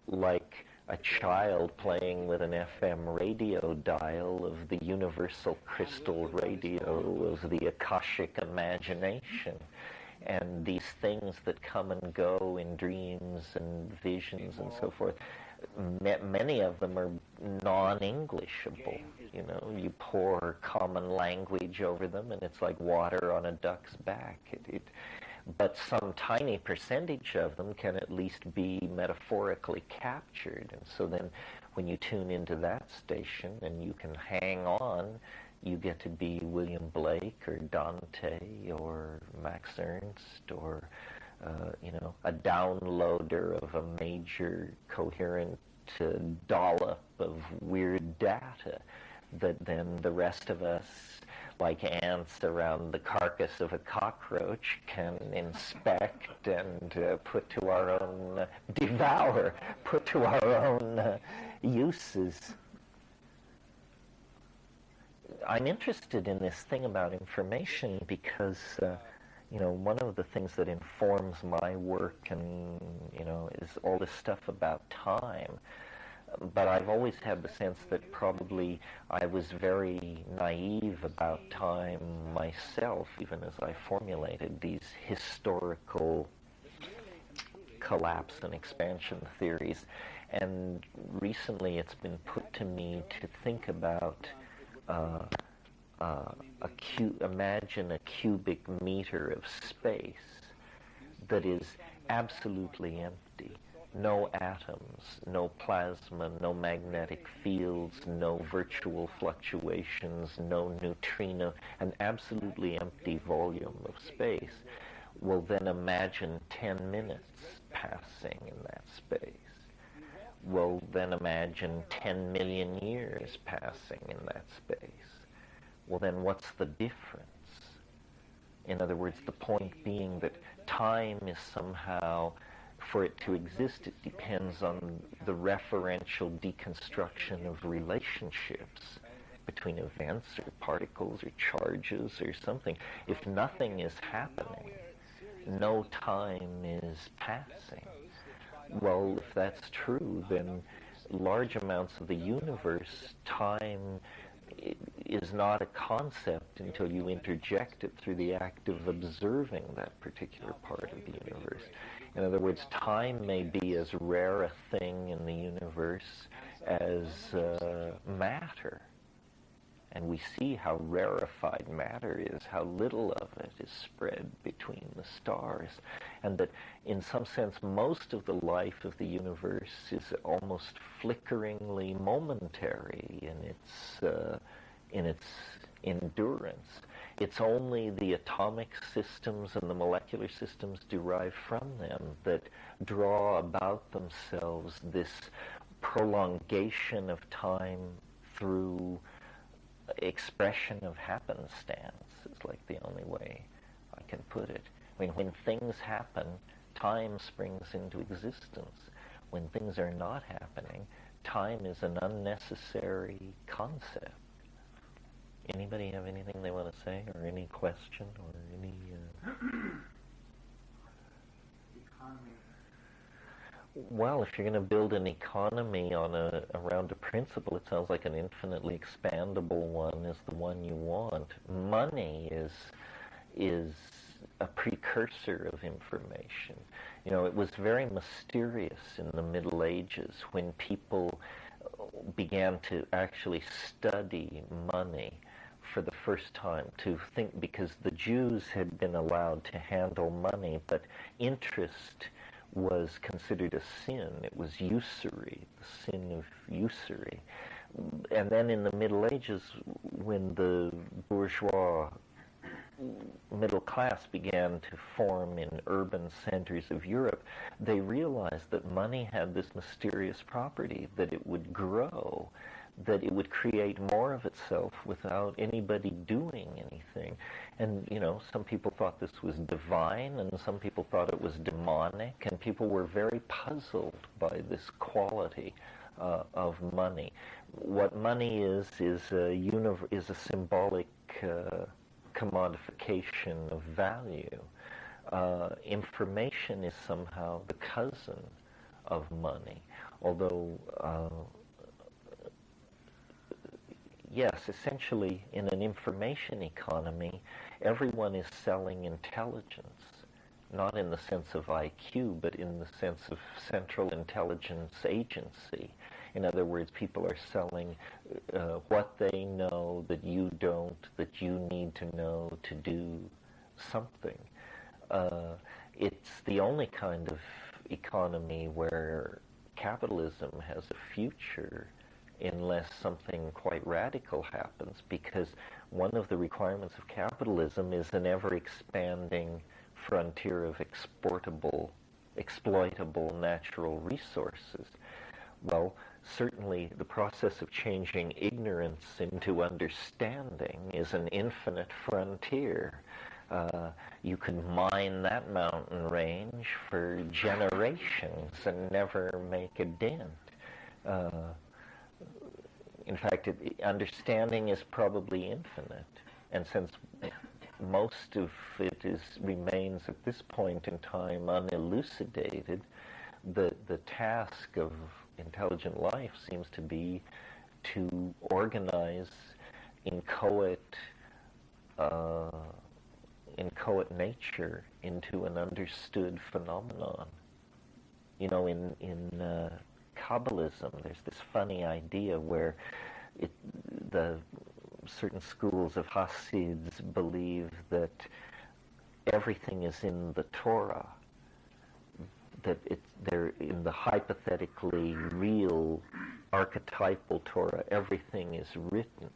S5: like a child playing with an FM radio dial of the universal crystal radio of the Akashic imagination. And these things that come and go in dreams and visions and so forth, many of them are non-Englishable. You know, you pour common language over them and it's like water on a duck's back. But some tiny percentage of them can at least be metaphorically captured. And so then when you tune into that station and you can hang on, you get to be William Blake or Dante or Max Ernst or, a downloader of a major coherent dollop of weird data that then the rest of us, like ants around the carcass of a cockroach, can inspect and put to our own, devour, put to our own uses. I'm interested in this thing about information because, one of the things that informs my work and, is all this stuff about time. But I've always had the sense that probably I was very naive about time myself, even as I formulated these historical collapse and expansion theories. And recently it's been put to me to think about imagine a cubic meter of space that is absolutely empty. No atoms, no plasma, no magnetic fields, no virtual fluctuations, no neutrino, an absolutely empty volume of space. Well, then imagine 10 minutes passing in that space. Well, then imagine 10 million years passing in that space. Well, then what's the difference? In other words, the point being that time is somehow, for it to exist, it depends on the referential deconstruction of relationships between events or particles or charges or something. If nothing is happening, no time is passing. Well, if that's true, then large amounts of the universe, time is not a concept until you interject it through the act of observing that particular part of the universe. In other words, time may be as rare a thing in the universe as matter. And we see how rarefied matter is, how little of it is spread between the stars. And that, in some sense, most of the life of the universe is almost flickeringly momentary in its endurance. It's only the atomic systems and the molecular systems derived from them that draw about themselves this prolongation of time through expression of happenstance. It's like the only way I can put it. I mean, when things happen, time springs into existence. When things are not happening, time is an unnecessary concept. Anybody have anything they want to say, or any question, or any...
S6: Economy.
S5: Well, if you're going to build an economy around a principle, it sounds like an infinitely expandable one is the one you want. Money is a precursor of information. It was very mysterious in the Middle Ages when people began to actually study money for the first time, to think, because the Jews had been allowed to handle money, but interest was considered a sin. It was usury, the sin of usury. And then in the Middle Ages, when the bourgeois middle class began to form in urban centers of Europe, they realized that money had this mysterious property, that it would grow, that it would create more of itself without anybody doing anything. And, you know, some people thought this was divine, and some people thought it was demonic, and people were very puzzled by this quality of money. What money is a symbolic commodification of value. Information is somehow the cousin of money, although yes, essentially in an information economy, everyone is selling intelligence, not in the sense of IQ, but in the sense of central intelligence agency. In other words, people are selling what they know that you don't, that you need to know to do something. It's the only kind of economy where capitalism has a future unless something quite radical happens, because one of the requirements of capitalism is an ever-expanding frontier of exploitable natural resources. Well, certainly the process of changing ignorance into understanding is an infinite frontier. You can mine that mountain range for generations and never make a dent. In fact, understanding is probably infinite, and since most of it remains at this point in time unelucidated, the task of intelligent life seems to be to organize inchoate nature into an understood phenomenon. You know, in Kabbalism, there's this funny idea where the certain schools of Hasids believe that everything is in the Torah, that they're in the hypothetically real archetypal Torah, everything is written.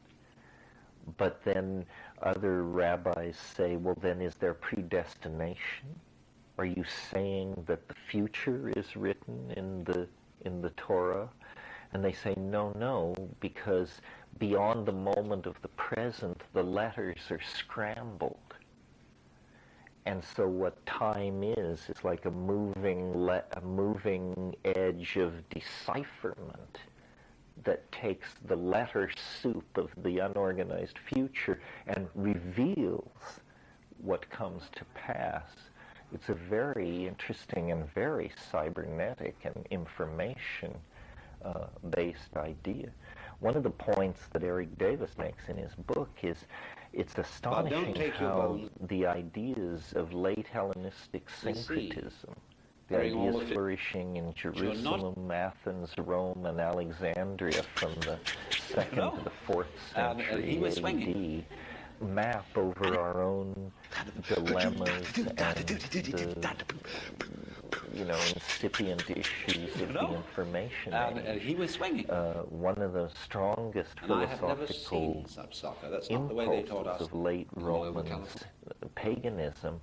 S5: But then other rabbis say, well, then is there predestination? Are you saying that the future is written in the Torah? And they say, no, because beyond the moment of the present, the letters are scrambled. And so what time is like a moving edge of decipherment that takes the letter soup of the unorganized future and reveals what comes to pass. It's a very interesting and very cybernetic and information based idea. One of the points that Eric Davis makes in his book is it's astonishing how the ideas of late Hellenistic syncretism, the ideas flourishing in Jerusalem, Athens, Rome, and Alexandria from the 2nd to the 4th century AD, map over our own dilemmas and the incipient issues of the information age.
S3: He was swinging.
S5: One of the strongest philosophical impulses of late Roman paganism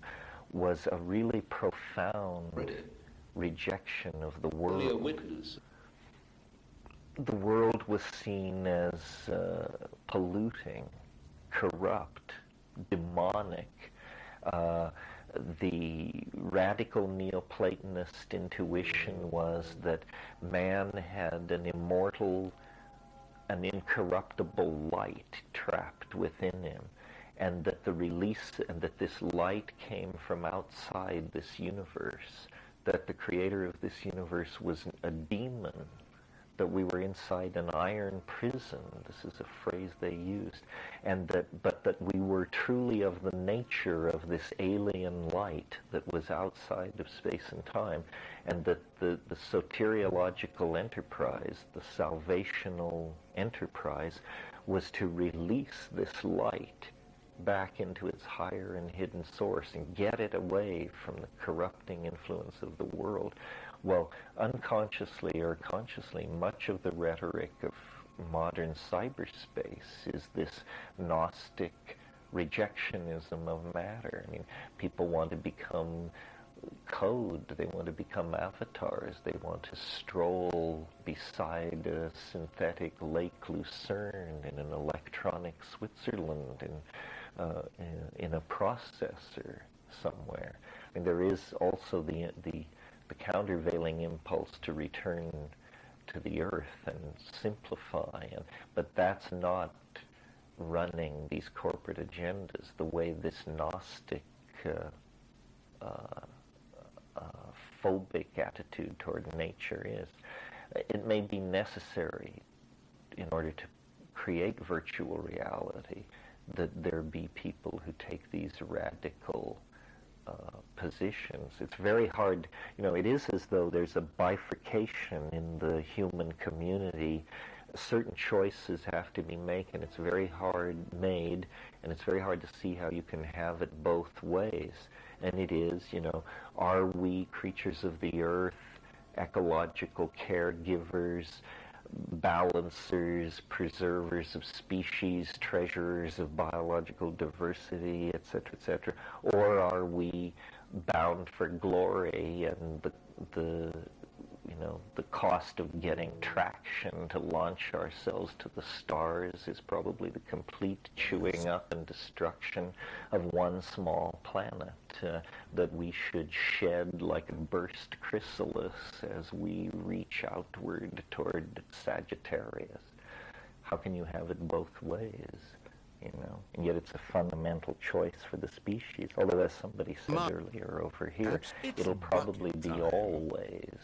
S5: was a really profound rejection of the world. The world was seen as polluting, corrupt, demonic. The radical Neoplatonist intuition was that man had an immortal, an incorruptible light trapped within him, and that the release, and that this light came from outside this universe, that the creator of this universe was a demon, that we were inside an iron prison, this is a phrase they used, but that we were truly of the nature of this alien light that was outside of space and time, and that the soteriological enterprise, the salvational enterprise, was to release this light back into its higher and hidden source and get it away from the corrupting influence of the world. Well, unconsciously or consciously, much of the rhetoric of modern cyberspace is this Gnostic rejectionism of matter. I mean, people want to become code. They want to become avatars. They want to stroll beside a synthetic Lake Lucerne in an electronic Switzerland, in a processor somewhere. I mean, there is also the countervailing impulse to return to the earth and simplify, but that's not running these corporate agendas the way this Gnostic phobic attitude toward nature is. It may be necessary in order to create virtual reality that there be people who take these radical positions. It's very hard, it is as though there's a bifurcation in the human community. Certain choices have to be made, and it's very hard made, and it's very hard to see how you can have it both ways. And it is, are we creatures of the earth, ecological caregivers, balancers, preservers of species, treasurers of biological diversity, etc., or are we bound for glory, and the cost of getting traction to launch ourselves to the stars is probably the complete chewing up and destruction of one small planet that we should shed like a burst chrysalis as we reach outward toward Sagittarius. How can you have it both ways? And yet it's a fundamental choice for the species. Although, as somebody said earlier over here, it'll probably be always.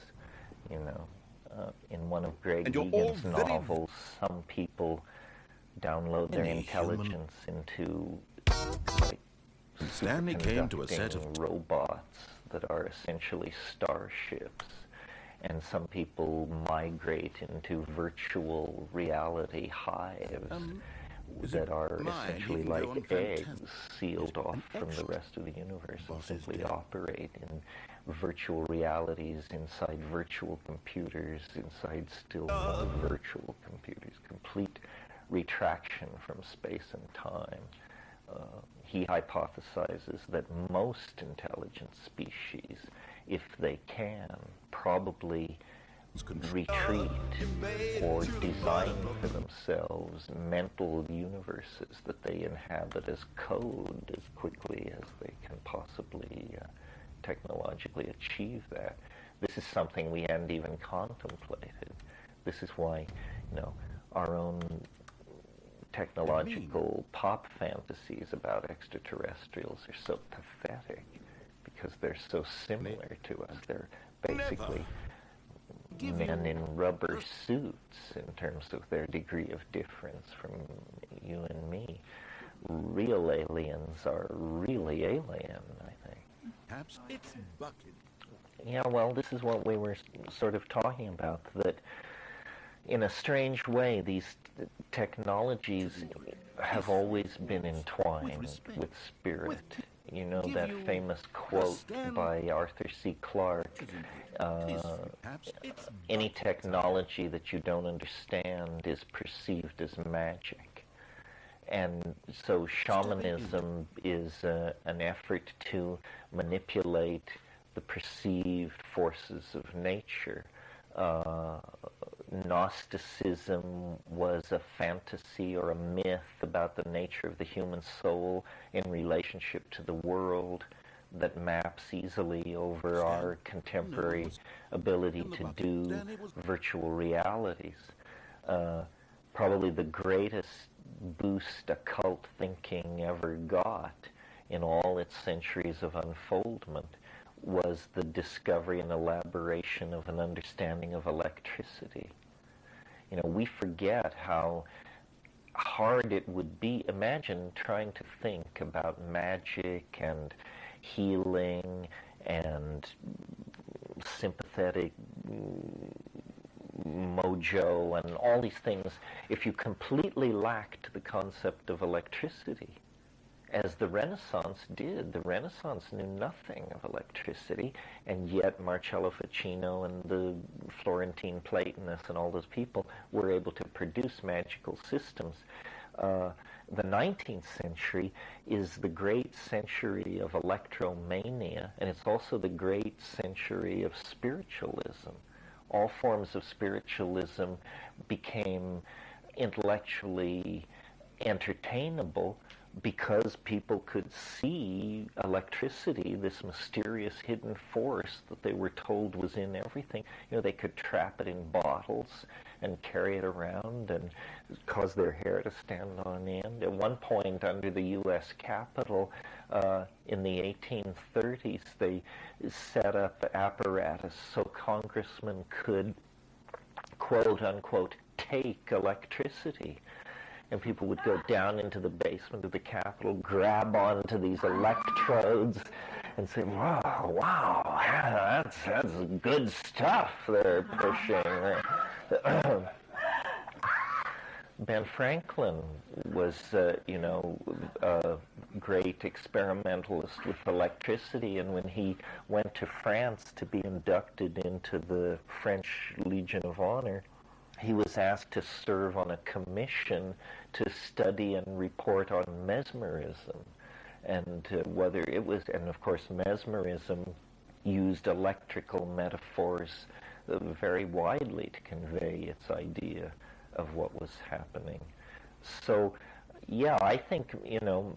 S5: In one of Greg Egan's novels, some people download their intelligence into
S2: Stanley came to a set of
S5: robots that are essentially starships, and some people migrate into virtual reality hives that are essentially like eggs sealed off from the rest of the universe and simply operate in virtual realities inside virtual computers, inside still more virtual computers. Complete retraction from space and time. He hypothesizes that most intelligent species, if they can, probably retreat or design for themselves mental universes that they inhabit as code as quickly as they can possibly technologically achieve that. This is something we hadn't even contemplated. This is why, our own technological pop fantasies about extraterrestrials are so pathetic, because they're so similar to us. They're basically men in rubber suits in terms of their degree of difference from you and me. Real aliens are really alien, I think.
S2: Perhaps it's bucket.
S5: Yeah, well, this is what we were sort of talking about, that in a strange way, these technologies have always been entwined with spirit. That famous quote by Arthur C. Clarke, any technology that you don't understand is perceived as magic. And so shamanism is an effort to manipulate the perceived forces of nature. Gnosticism was a fantasy or a myth about the nature of the human soul in relationship to the world that maps easily over our contemporary ability to do virtual realities. Probably the greatest boost occult thinking ever got in all its centuries of unfoldment was the discovery and elaboration of an understanding of electricity. We forget how hard it would be. Imagine trying to think about magic and healing and sympathetic mojo and all these things if you completely lacked the concept of electricity, as the Renaissance did. The Renaissance knew nothing of electricity, and yet Marcello Ficino and the Florentine Platonists and all those people were able to produce magical systems. The 19th century is the great century of electromania, and it's also the great century of spiritualism. All forms of spiritualism became intellectually entertainable because people could see electricity, this mysterious hidden force that they were told was in everything. You know, they could trap it in bottles and carry it around and cause their hair to stand on end. At one point under the U.S. Capitol in the 1830s, they set up apparatus so congressmen could, quote unquote, take electricity. And people would go down into the basement of the Capitol, grab onto these electrodes, and say, wow, that's good stuff they're pushing. Ben Franklin was, a great experimentalist with electricity, and when he went to France to be inducted into the French Legion of Honor, he was asked to serve on a commission to study and report on mesmerism, and whether it was, and of course mesmerism used electrical metaphors very widely to convey its idea of what was happening. So, yeah, I think,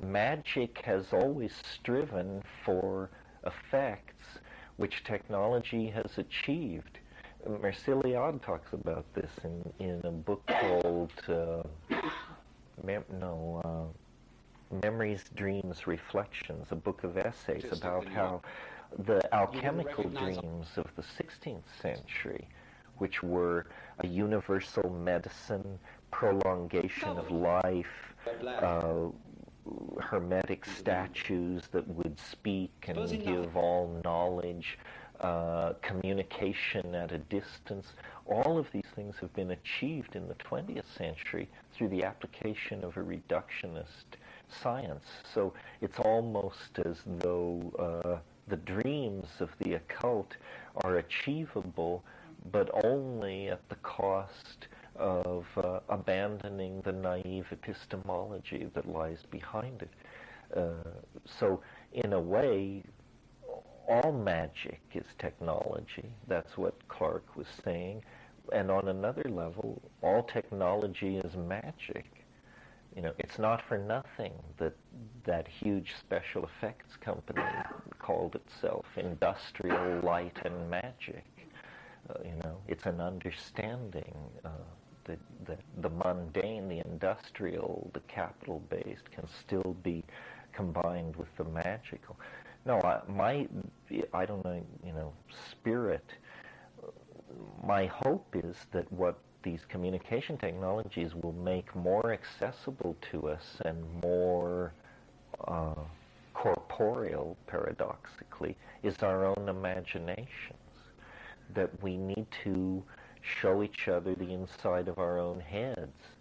S5: magic has always striven for effects which technology has achieved. Marcilliade talks about this in a book called Memories, Dreams, Reflections, a book of essays about how the alchemical dreams of the 16th century, which were a universal medicine, prolongation of life, hermetic statues that would speak and give all knowledge, communication at a distance. All of these things have been achieved in the 20th century through the application of a reductionist science. So it's almost as though the dreams of the occult are achievable, but only at the cost of abandoning the naive epistemology that lies behind it. So in a way, all magic is technology. That's what Clark was saying. And on another level, all technology is magic. It's not for nothing that that huge special effects company called itself Industrial Light and Magic. It's an understanding that the mundane, the industrial, the capital-based can still be combined with the magical. No, I don't know, spirit, my hope is that what these communication technologies will make more accessible to us and more corporeal, paradoxically, is our own imaginations. That we need to show each other the inside of our own heads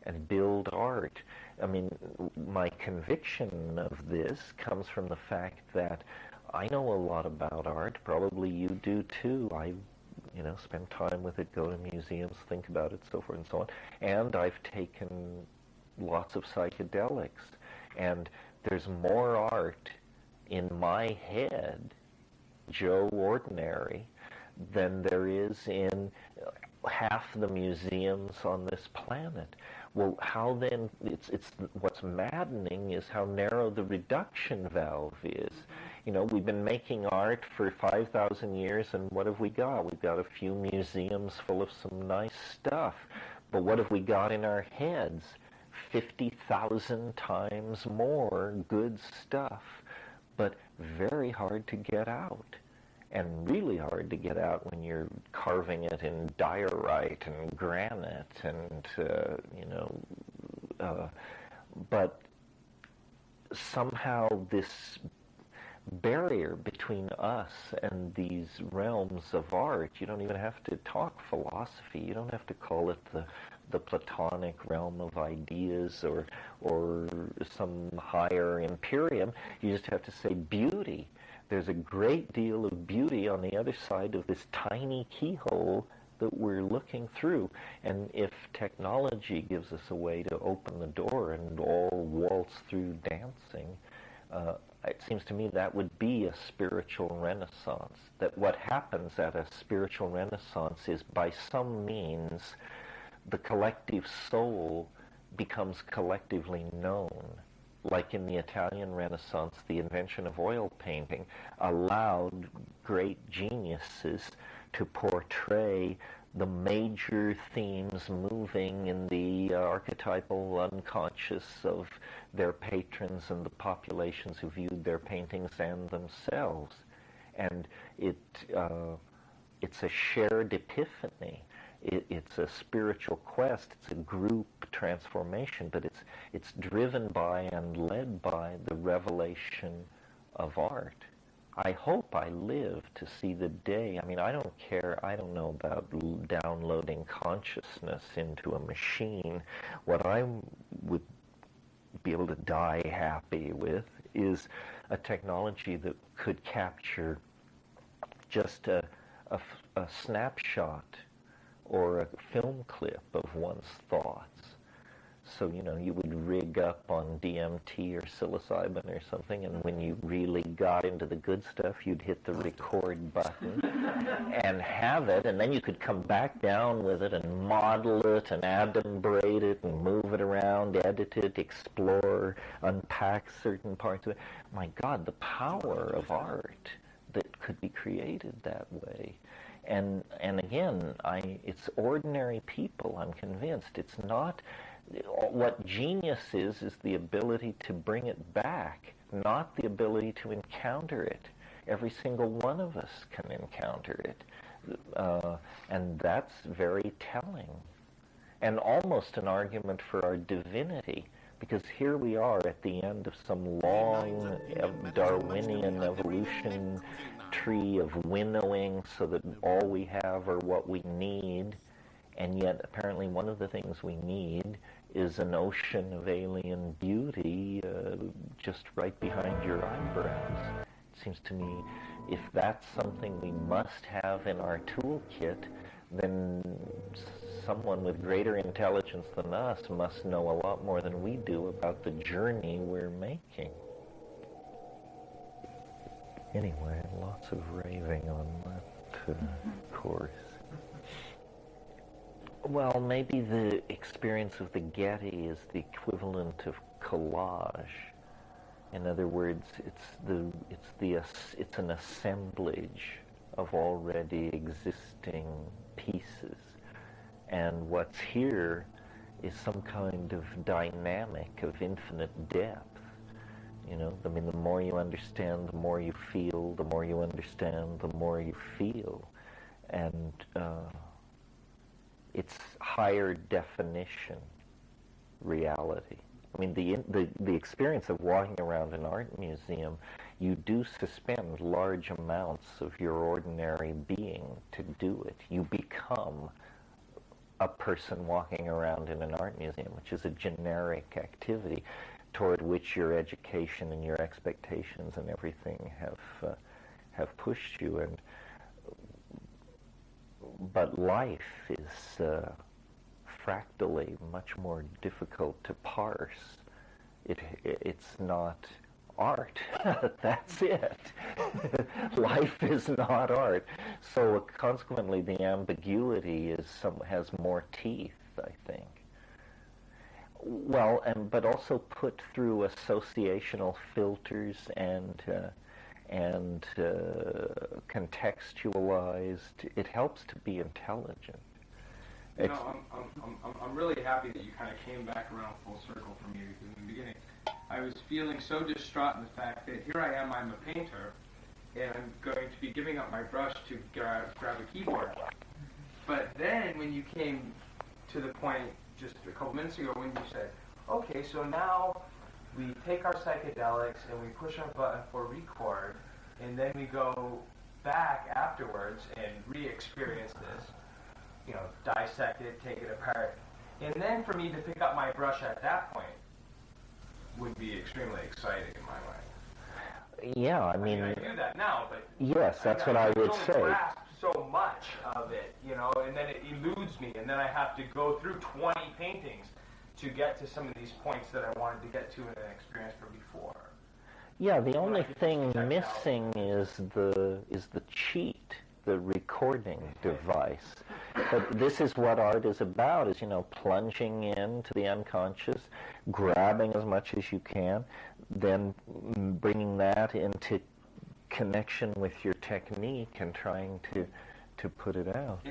S5: and build art. I mean, my conviction of this comes from the fact that I know a lot about art. Probably you do too. I, spend time with it, go to museums, think about it, so forth and so on. And I've taken lots of psychedelics. And there's more art in my head, Joe Ordinary, than there is in half the museums on this planet. Well, how then, it's what's maddening is how narrow the reduction valve is. We've been making art for 5,000 years, and what have we got? We've got a few museums full of some nice stuff. But what have we got in our heads? 50,000 times more good stuff, but very hard to get out. And really hard to get out when you're carving it in diorite and granite and, but somehow this barrier between us and these realms of art, you don't even have to talk philosophy, you don't have to call it the Platonic realm of ideas or some higher empyrean, you just have to say beauty. There's a great deal of beauty on the other side of this tiny keyhole that we're looking through. And if technology gives us a way to open the door and all waltz through dancing, it seems to me that would be a spiritual renaissance. That what happens at a spiritual renaissance is, by some means, the collective soul becomes collectively known. Like in the Italian Renaissance, the invention of oil painting allowed great geniuses to portray the major themes moving in the archetypal unconscious of their patrons and the populations who viewed their paintings and themselves. And it's a shared epiphany. It's a spiritual quest. It's a group transformation, but it's driven by and led by the revelation of art. I hope I live to see the day. I mean, I don't care. I don't know about downloading consciousness into a machine. What I would be able to die happy with is a technology that could capture just a snapshot or a film clip of one's thoughts. So, you know, you would rig up on DMT or psilocybin or something, and when you really got into the good stuff, you'd hit the record button and have it, and then you could come back down with it and model it and adumbrate it and move it around, edit it, explore, unpack certain parts of it. My God, the power of art that could be created that way. And again, it's ordinary people, I'm convinced. It's not, what genius is the ability to bring it back, not the ability to encounter it. Every single one of us can encounter it. And that's very telling. And almost an argument for our divinity, because here we are at the end of some long Darwinian evolution tree of winnowing so that all we have are what we need, and yet apparently one of the things we need is an ocean of alien beauty just right behind your eyebrows. It seems to me, if that's something we must have in our toolkit, then someone with greater intelligence than us must know a lot more than we do about the journey we're making. Anyway, lots of raving on that course. Well, maybe the experience of the Getty is the equivalent of collage. In other words, it's an assemblage of already existing pieces, and what's here is some kind of dynamic of infinite depth. You know, I mean, the more you understand, the more you feel. The more you understand, the more you feel, and it's higher definition reality. I mean, the experience of walking around an art museum, you do suspend large amounts of your ordinary being to do it. You become a person walking around in an art museum, which is a generic activity toward which your education and your expectations and everything have pushed you. But life is fractally much more difficult to parse. It's not art. That's it. Life is not art. So consequently, the ambiguity has more teeth, I think. Well, but also put through associational filters and contextualized. It helps to be intelligent.
S9: You know, I'm really happy that you kind of came back around full circle for me, because in the beginning I was feeling so distraught in the fact that here I am, I'm a painter, and I'm going to be giving up my brush to grab a keyboard. But then when you came to the point just a couple minutes ago when you said, okay, so now we take our psychedelics and we push our button for record, and then we go back afterwards and re-experience this, you know, dissect it, take it apart. And then for me to pick up my brush at that point would be extremely exciting in my mind.
S5: Yeah, I mean,
S9: I do that now, but
S5: yes, that's what I would say.
S9: Grasp so much of it, you know, and then it eludes me, and then I have to go through 20 paintings to get to some of these points that I wanted to get to in an experience from before.
S5: Yeah, the only
S9: could just
S5: thing
S9: check out.
S5: missing is the cheat, the recording device. But this is what art is about, is, you know, plunging into the unconscious, grabbing as much as you can, then bringing that into connection with your technique and trying to put it out.